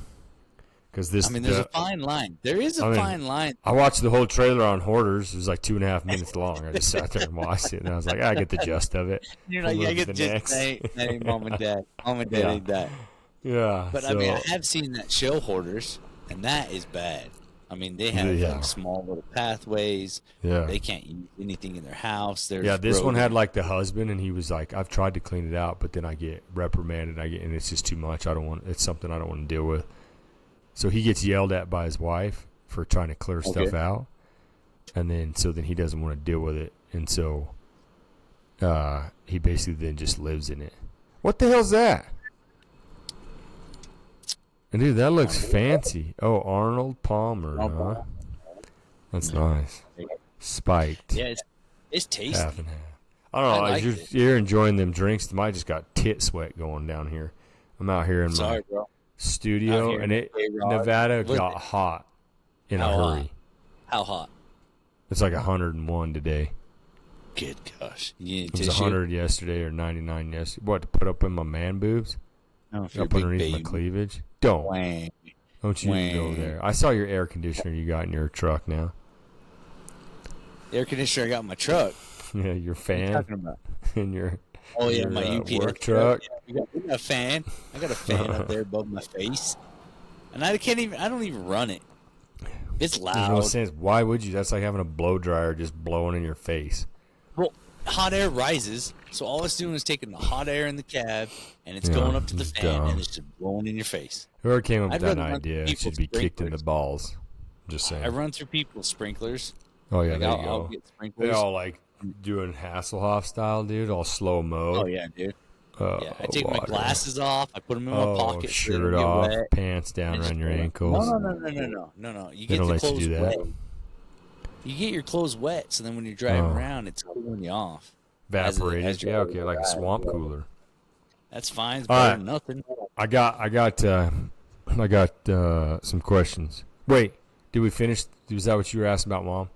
Because there's a fine line. There is a fine line. I watched the whole trailer on hoarders. It was like 2.5 minutes long. I just sat there and watched it, and I was like, I get the gist of it. You're like, I get the gist. That ain't mom and dad. Mom and dad ain't that. Yeah. But I have seen that show Hoarders, and that is bad. They have like small little pathways. Yeah. They can't use anything in their house. This one had like the husband, and he was like, I've tried to clean it out, but then I get reprimanded. And it's just too much. It's something I don't want to deal with. So he gets yelled at by his wife for trying to clear stuff out, and then he doesn't want to deal with it, and so he basically then just lives in it. What the hell's that? Dude, that looks fancy. Oh, Arnold Palmer. Huh? That's nice. Spiked. Yeah, it's tasty. Half and half. I don't know. I like As you're enjoying them drinks, I just got tit sweat going down here. I'm out here in my studio, and Nevada got hot in a hurry. How hot? It's like 101 today. Good gosh. It was 100 yesterday or 99 yesterday. What, to put up in my man boobs? Oh, up underneath my cleavage? Don't you go there. I saw your air conditioner you got in your truck now. The air conditioner I got in my truck. Yeah, your fan. What are you talking about? In your my UPS work truck. Yeah, we got a fan. I got a fan up there above my face. And I don't even run it. It's loud. There's no sense. Why would you? That's like having a blow dryer just blowing in your face. Well, hot air rises, so all it's doing is taking the hot air in the cab, and it's going up to the fan, and it's just blowing in your face. Whoever came up with that idea should be kicked in the balls. Just saying. I run through people's sprinklers. Oh, yeah, like, there you I'll go. get sprinklers. They all like doing Hasselhoff style, dude, all slow-mo. Oh, yeah, dude. Yeah, I take my glasses off. I put them in my pocket. Shirt off, pants down around your ankles. No. You get the clothes wet. You get your clothes wet, so then when you're driving around, it's cooling you off. Evaporated. Yeah, okay, like a swamp cooler. That's fine. It's better than nothing. I got some questions. Wait, did we finish? Was that what you were asking about, Mom?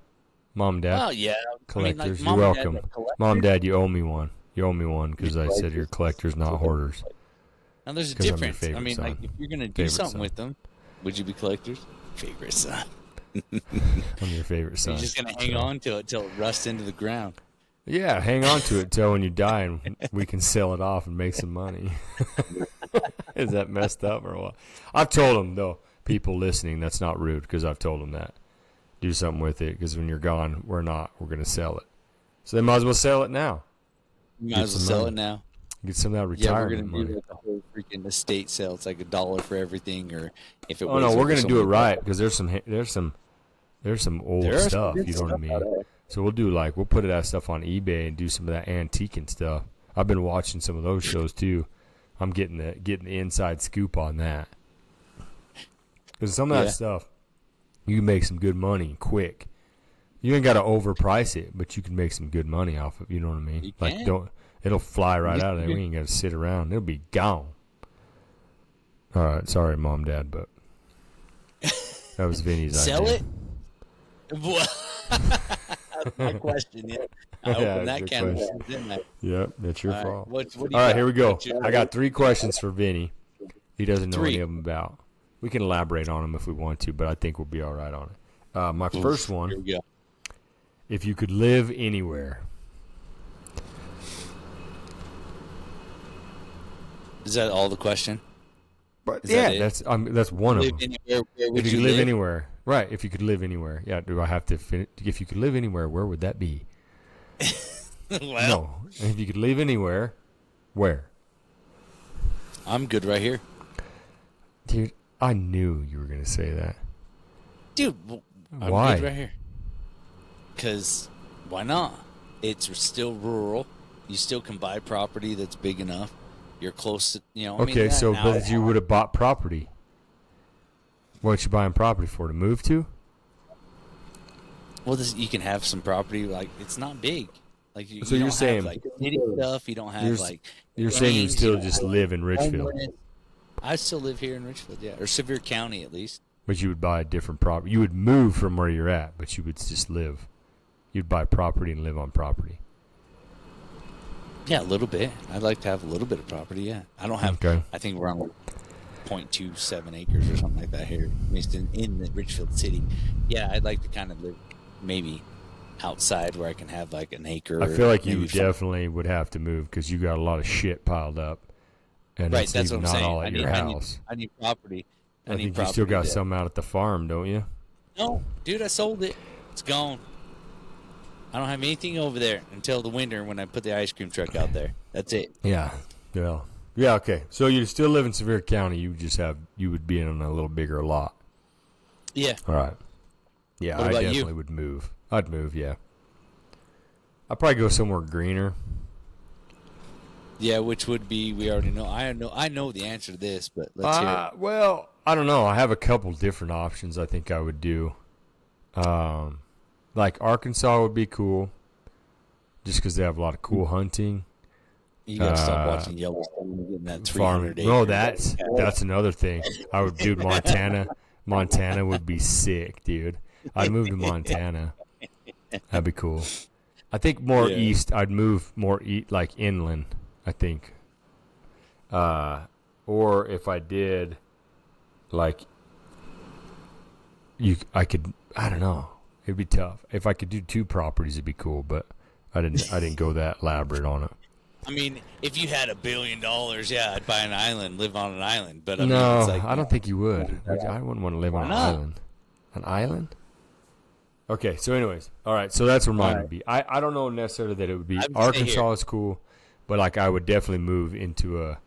Mom and Dad? Oh, yeah. Collectors. You're welcome. Mom, Dad, you owe me one. You owe me one because I said you're collectors, not hoarders. Now, there's a difference. I mean, like, if you're going to do something with them, would you be collectors? Favorite son. I'm your favorite son. You're just going to hang on to it till it rusts into the ground. Yeah, hang on to it till when you die and we can sell it off and make some money. Is that messed up or what? I've told them, though, people listening, that's not rude because I've told them that. Do something with it because when you're gone, we're going to sell it. So they might as well sell it now. You might as well sell it now. Get some of that retirement money. Yeah, we're going to do like a whole freaking estate sale. It's like $1 for everything, or if it. Oh no, we're going to do it right because there's some old stuff. You know what I mean? So we'll put that stuff on eBay and do some of that antique and stuff. I've been watching some of those shows too. I'm getting the inside scoop on that because some of that stuff you can make some good money quick. You ain't got to overprice it, but you can make some good money off of it. You know what I mean? Like it'll fly right out of there. We ain't got to sit around. It'll be gone. All right, sorry, Mom, Dad, but that was Vinny's idea. Sell it? That's my question. Yeah, I opened that can of worms, didn't I? Yep, that's your fault. What All right, here we go. I got 3 questions for Vinny. He doesn't know any of them about. We can elaborate on them if we want to, but I think we'll be all right on it. My first one. Here we go. If you could live anywhere. Is that all the question? But that's one of them. Anywhere, if you could live anywhere, right? If you could live anywhere, do I have to finish? If you could live anywhere, where would that be? Well, no. If you could live anywhere, where? I'm good right here, dude. I knew you were gonna say that, dude. Why? I'm good right here. Because why not? It's still rural. You still can buy property that's big enough. You're close to, Okay, but you would have bought property. What you buying property for? To move to? Well, you can have some property. Like, it's not big. Like, so you're saying have, like, city stuff. You don't have You're saying you still just live in Richfield. I still live here in Richfield, yeah, or Sevier County at least. But you would buy a different property. You would move from where you're at, but you would just live. You'd buy property and live on property. Yeah, a little bit. I'd like to have a little bit of property, yeah. I don't have, I think we're on 0.27 acres or something like that here, at least in the Richfield city. Yeah, I'd like to kind of live maybe outside where I can have like an acre. I feel like you definitely would have to move because you got a lot of shit piled up. And right, that's what I'm saying. All at your house. I need property. I think you still got some out at the farm, don't you? No, dude, I sold it. It's gone. I don't have anything over there until the winter when I put the ice cream truck out there. That's it. Yeah. Yeah. Yeah, okay. So you still live in Sevier County. You would be in a little bigger lot. Yeah. All right. Yeah, I definitely would move. I'd move, yeah. I'd probably go somewhere greener. Yeah, which would be, we already know. I know the answer to this, but let's hear it. Well, I don't know. I have a couple different options I think I would do. Like Arkansas would be cool, just because they have a lot of cool hunting. You gotta stop watching Yellowstone and getting that 300 acres. No, that's another thing. I would do Montana. Montana would be sick, dude. I'd move to Montana. That'd be cool. I think more east. I'd move more like inland, I think. Or if I did, like, I don't know. It'd be tough. If I could do 2 properties, it'd be cool. But I didn't go that elaborate on it. I mean, if you had $1 billion, yeah, I'd buy an island, live on an island. But I mean, No, it's like, I don't think you would. I wouldn't want to live on an island. An island? Okay, so anyways. All right, so that's where mine would be. I don't know necessarily that it would be. Arkansas is cool, but like I would definitely move into a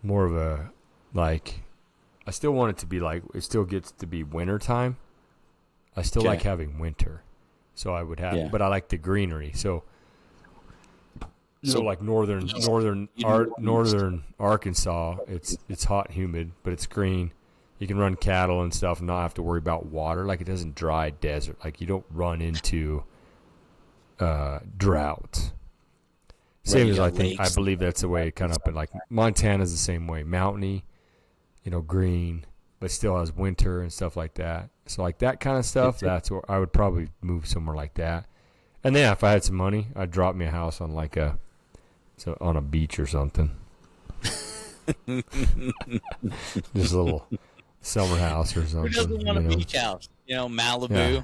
more of a, like, I still want it to be like, it still gets to be winter time. I still like having winter. So I would have, but I like the greenery. So like northern Arkansas, it's hot and humid, but it's green. You can run cattle and stuff and not have to worry about water. Like, it doesn't dry desert. Like, you don't run into drought. Same as I believe that's the way it kind of up in, like, Montana's the same way. Mountainy, green, but still has winter and stuff like that. So like that kind of stuff, that's where I would probably move somewhere like that. And then if I had some money, I'd drop me a house on like on a beach or something. Just a little summer house or something. Who doesn't want a beach house? Malibu.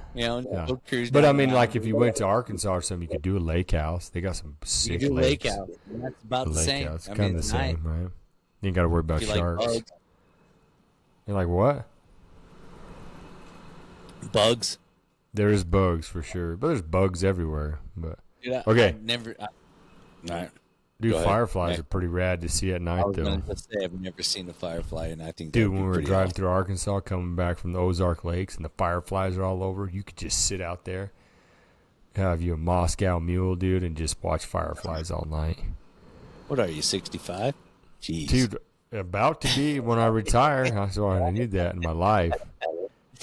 Go cruise. But I down mean, Malibu. like if you went to Arkansas or something, you could do a lake house. They got some sick You do lakes. lake house. And that's about the same. It's kind of the same, right? You ain't got to worry about sharks. Like bugs. You're like, what? Bugs. There is bugs for sure, but there's bugs everywhere. But Dude, okay, all right. Dude, Go fireflies ahead. are pretty rad to see at night, I was though. going to say I've never seen a firefly, and I think Dude, when we were driving through Arkansas, coming back from the Ozark Lakes, and the fireflies are all over, you could just sit out there, have you a Moscow mule, dude, and just watch fireflies all night. What are you, 65? Jeez. Dude, about to be when I retire. So I need that in my life.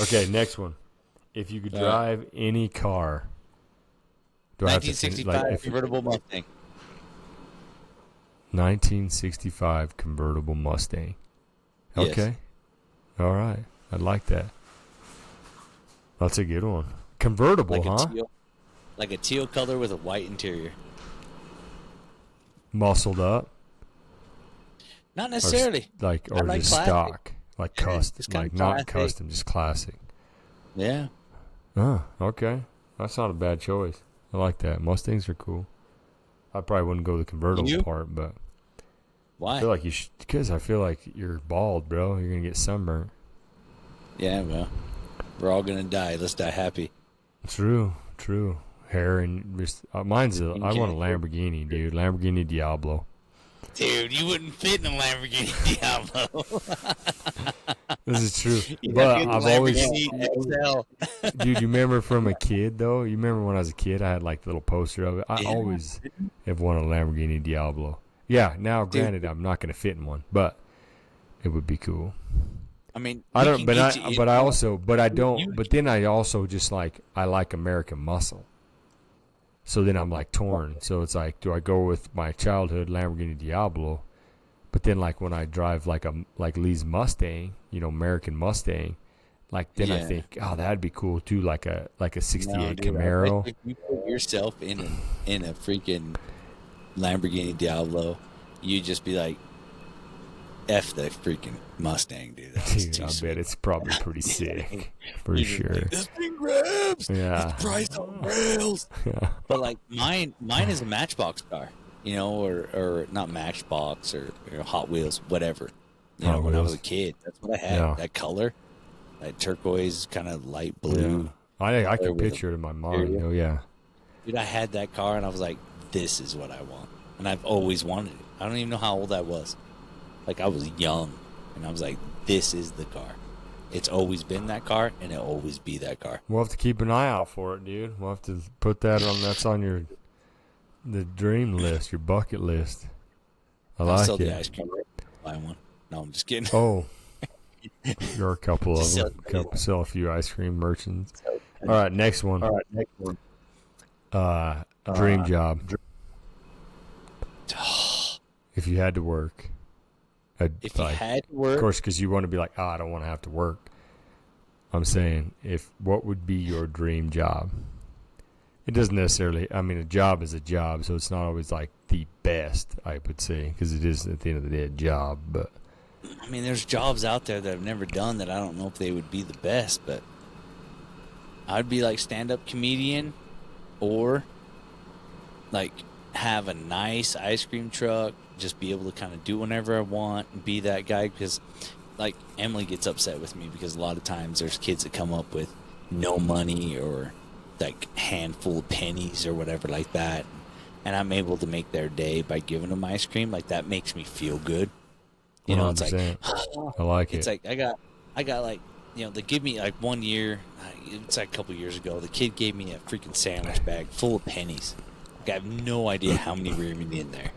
Okay, next one. If you could drive any car, do I have to 1965 convertible Mustang. 1965 convertible Mustang. Okay. Yes. All right. I like that. That's a good one. Convertible, huh? Like a teal color with a white interior. Muscled up? Not necessarily. Or I like just classic. stock. Like custom. It's kinda Like not classic. custom, just classic. Yeah. Oh, okay. That's not a bad choice. I like that. Mustangs are cool. I probably wouldn't go the convertible part, but Why? I feel like you should, because I feel like you're bald, bro. You're gonna get sunburnt. Yeah, well, we're all gonna die. Let's die happy. True. Hair and just I want a Lamborghini, dude. Lamborghini Diablo. Dude, you wouldn't fit in a Lamborghini Diablo. This is true. You But gotta get I've the always, Lamborghini XL. dude. You remember from a kid though? You remember when I was a kid, I had like a little poster of it. I always have wanted a Lamborghini Diablo. Yeah. Now, granted, I'm not gonna fit in one, but it would be cool. I mean, I don't. But I also just like I like American muscle. So then I'm like torn. So it's like, do I go with my childhood Lamborghini Diablo? But then like when I drive like Lee's Mustang, American Mustang, like then I think, oh, that'd be cool too, like a 68 Camaro. If you put yourself in a freaking Lamborghini Diablo, you just be like, F the freaking Mustang, dude. Dude, I bet it's probably pretty sick for sure. Like, this thing grabs. Yeah. It's priced on rails. Yeah. But like mine is a Matchbox car, or not Matchbox or Hot Wheels, whatever. Hot When I was Wheels. a kid, that's what I had. Yeah. That color, that turquoise kind of light blue. Yeah. I can picture it in my mind. Oh yeah. Dude, I had that car and I was like, this is what I want, and I've always wanted it. I don't even know how old I was. Like, I was young, and I was like, this is the car. It's always been that car, and it'll always be that car. We'll have to keep an eye out for it, dude. We'll have to put that on. That's on the dream list, your bucket list. I I'll like sell it. the ice cream. Buy one. No, I'm just kidding. Oh, There are a couple of Just them. Sell a few ice cream merchants. All right, next one. Dream job. If you had to work. If you had to work, of course, because you want to be like, I don't want to have to work. I'm saying, what would be your dream job? It doesn't necessarily. I mean, a job is a job, so it's not always like the best. I would say, because it is at the end of the day a job. But I mean, there's jobs out there that I've never done that I don't know if they would be the best. But I'd be like stand-up comedian, or like have a nice ice cream truck. Just be able to kind of do whenever I want and be that guy, because like Emily gets upset with me because a lot of times there's kids that come up with no money or like handful of pennies or whatever like that, and I'm able to make their day by giving them ice cream. Like that makes me feel good. You know, it's like I like it. It's like I got like, you know, they give me like one year, it's like a couple years ago, the kid gave me a freaking sandwich bag full of pennies. Like, I have no idea how many were even in there.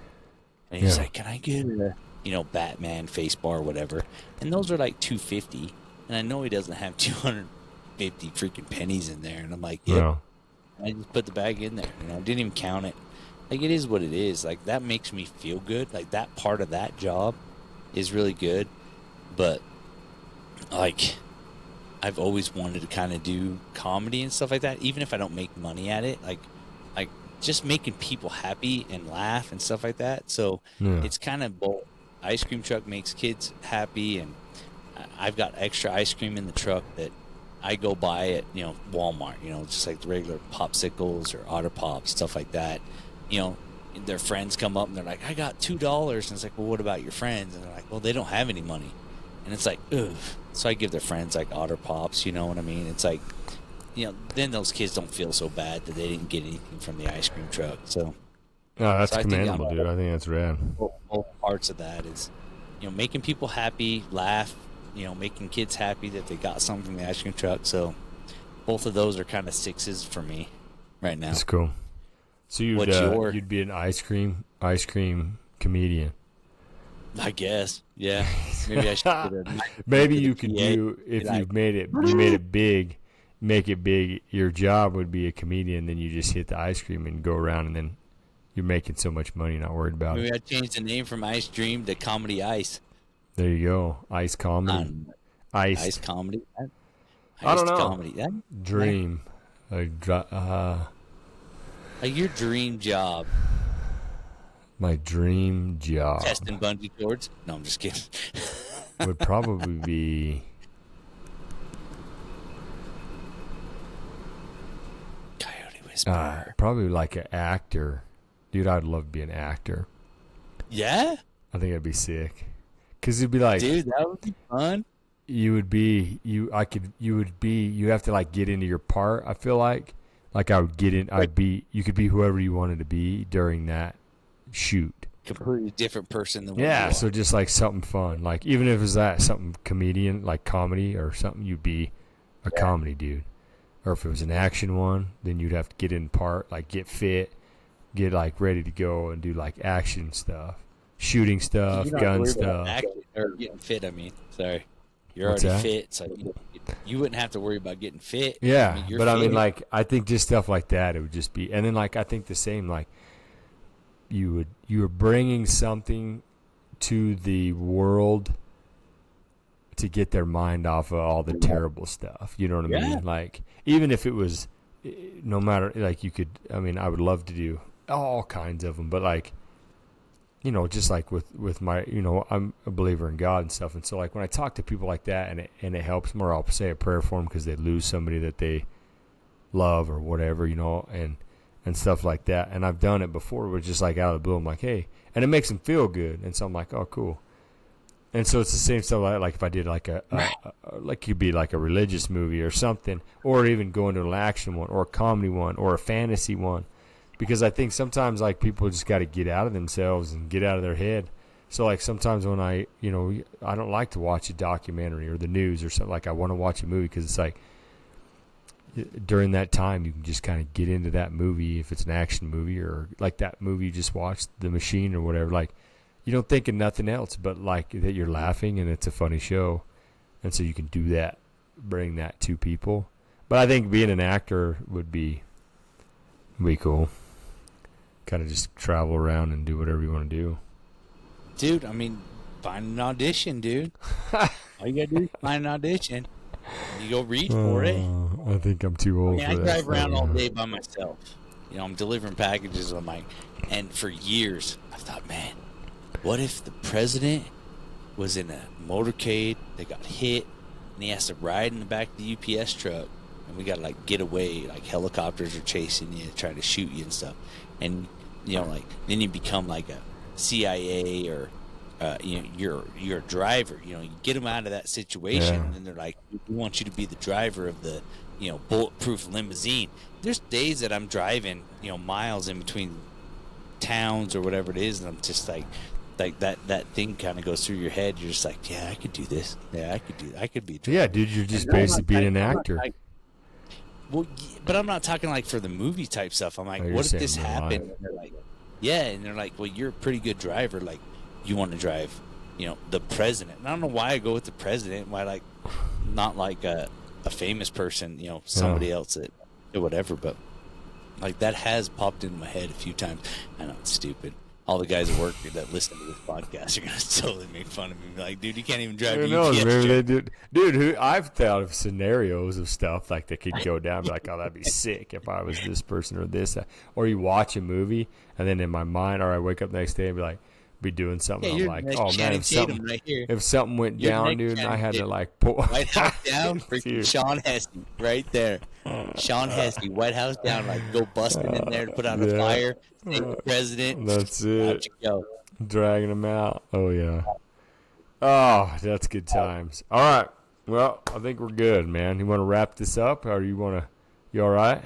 And he's like, can I get a, you know, Batman face bar or whatever? And those are like $2.50. And I know he doesn't have 250 freaking pennies in there. And I'm like, yeah. I just put the bag in there. You know, I didn't even count it. Like, it is what it is. Like, that makes me feel good. Like, that part of that job is really good. But, like, I've always wanted to kind of do comedy and stuff like that, even if I don't make money at it. Like just making people happy and laugh and stuff like that. So it's kind of both. Ice cream truck makes kids happy, and I've got extra ice cream in the truck that I go buy at, you know, Walmart, you know, just like the regular popsicles or Otter Pops, stuff like that. You know, their friends come up and they're like, I got $2. And it's like, well, what about your friends? And they're like, well, they don't have any money. And it's like, ugh. So I give their friends like Otter Pops, you know what I mean? It's like, you know, then those kids don't feel so bad that they didn't get anything from the ice cream truck. So, that's commendable, dude. I think that's rad. Both parts of that is, you know, making people happy, laugh, you know, making kids happy that they got something from the ice cream truck. So, both of those are kind of sixes for me right now. That's cool. So you'd be an ice cream comedian. I guess, yeah. Maybe I should. Maybe you could do, if you made it big. Make it big. Your job would be a comedian. Then you just hit the ice cream and go around, and then you're making so much money, not worried about it. Maybe I changed the name from Ice Dream to Comedy Ice. There you go. Ice comedy. Ice comedy. I don't know. Comedy. Dream. Your dream job. My dream job. Testing bungee cords. No, I'm just kidding. Would probably be. Probably like an actor. Dude, I'd love to be an actor. Yeah? I think that'd be sick. Because it'd be like... Dude, that would be fun. You have to like get into your part, I feel like. Like I would get in, you could be whoever you wanted to be during that shoot. Completely different person than what you are. So just like something fun. Like even if it's something comedian, like comedy or something, you'd be a comedy dude. Or if it was an action one, then you'd have to get in part, like get fit, get like ready to go and do like action stuff, shooting stuff, gun stuff. Or getting fit, I mean. Sorry. You're already fit, so you wouldn't have to worry about getting fit. Yeah, I mean, like, I think just stuff like that, it would just be, and then like, I think the same, like, you were bringing something to the world to get their mind off of all the terrible stuff. You know what I mean? Like, even if it was, no matter, like, you could, I mean, I would love to do all kinds of them, but like, you know, just like with my, you know, I'm a believer in God and stuff. And so like when I talk to people like that and it helps them, or I'll say a prayer for them because they lose somebody that they love or whatever, you know, and stuff like that. And I've done it before, but just like out of the blue, I'm like, hey, and it makes them feel good. And so I'm like, oh, cool. And so it's the same stuff like if I did like like you'd be like a religious movie or something, or even go into an action one or a comedy one or a fantasy one, because I think sometimes like people just got to get out of themselves and get out of their head. So like sometimes when I don't like to watch a documentary or the news or something, like I want to watch a movie because it's like during that time you can just kind of get into that movie if it's an action movie, or like that movie you just watched, The Machine or whatever, like you don't think of nothing else but like that you're laughing and it's a funny show. And so you can do that, bring that to people. But I think being an actor would be cool. Kind of just travel around and do whatever you want to do. Dude, I mean, find an audition, dude. All you gotta do is find an audition. You go read for it. I think I'm too old for I that. drive around all day by myself. I'm delivering packages on and for years I thought, man, what if the president was in a motorcade that got hit and he has to ride in the back of the UPS truck and we gotta get away, helicopters are chasing you, trying to shoot you and stuff. And then you become a CIA or you're a driver. You get them out of that situation, and then they're like, "We want you to be the driver of the bulletproof limousine." There's days that I'm driving miles in between towns or whatever it is, and I'm just like that thing kind of goes through your head. You're just like, "Yeah, I could do this. Yeah, I could do. I could be." A driver. Yeah, dude, you're just basically being an actor. Well, but I'm not talking for the movie type stuff. I'm like, what if this happened? And they're like, yeah, and they're like, well, you're a pretty good driver. You want to drive, the president. And I don't know why I go with the president. Why not a famous person, somebody else that whatever. But that has popped into my head a few times. I know it's stupid. All the guys at work that listen to this podcast are gonna totally make fun of me. Like, dude, you can't even drive. Maybe they did. Dude, I've thought of scenarios of stuff that could go down. Be like, oh, that'd be sick if I was this person or this. Or you watch a movie, and then in my mind, or I wake up the next day and be doing something. Yeah, I'm like, oh man, if something went down, dude, and I had to pull White House down, freaking Sean Hessey right there. Sean Hessey, White House down, go busting in there to put out a fire. Take the president. That's it. Dragging him out. Oh yeah. Oh, that's good times. All right. Well, I think we're good, man. You want to wrap this up, or you all right?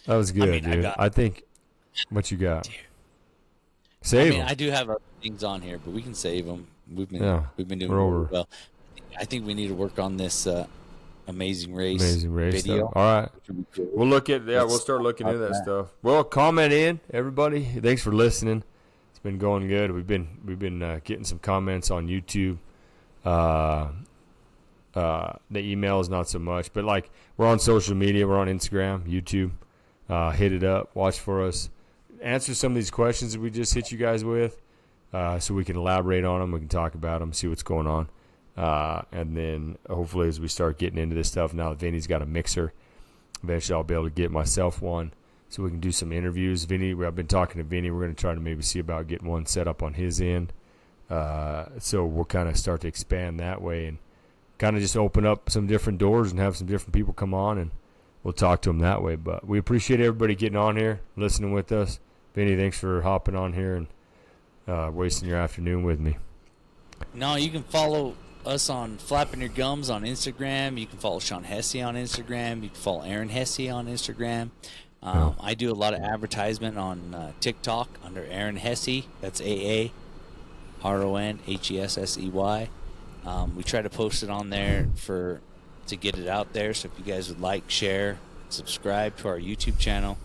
That was good, dude. I think. What you got? Dude. Save them. I do have other things on here, but we can save them. We've been doing really well. I think we need to work on this Amazing Race video. Stuff. All right. We'll start looking into that stuff. Well, comment in, everybody. Thanks for listening. It's been going good. We've been getting some comments on YouTube. The email is not so much, but we're on social media. We're on Instagram, YouTube. Hit it up. Watch for us. Answer some of these questions that we just hit you guys with, so we can elaborate on them. We can talk about them, see what's going on. And then hopefully as we start getting into this stuff, now that Vinny's got a mixer, eventually I'll be able to get myself one so we can do some interviews. I've been talking to Vinny. We're going to try to maybe see about getting one set up on his end. So we'll kind of start to expand that way and kind of just open up some different doors and have some different people come on, and we'll talk to them that way. But we appreciate everybody getting on here, listening with us. Vinny, thanks for hopping on here and wasting your afternoon with me. No, you can follow us on Flapping Your Gums on Instagram. You can follow Sean Hessey on Instagram. You can follow Aaron Hessey on Instagram. I do a lot of advertisement on TikTok under Aaron Hessey. That's AARONHESSEY. We try to post it on there to get it out there. So if you guys would like, share, subscribe to our YouTube channel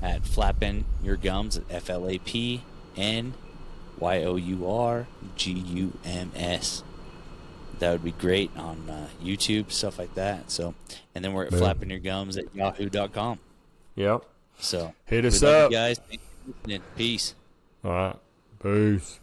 at Flappin' Your Gums at FLAPNYOURGUMS. That would be great on YouTube, stuff like that. So, and then we're at flappingyourgums at yahoo.com. Yep. So hit us up, guys. Thanks for listening. Peace. All right. Peace.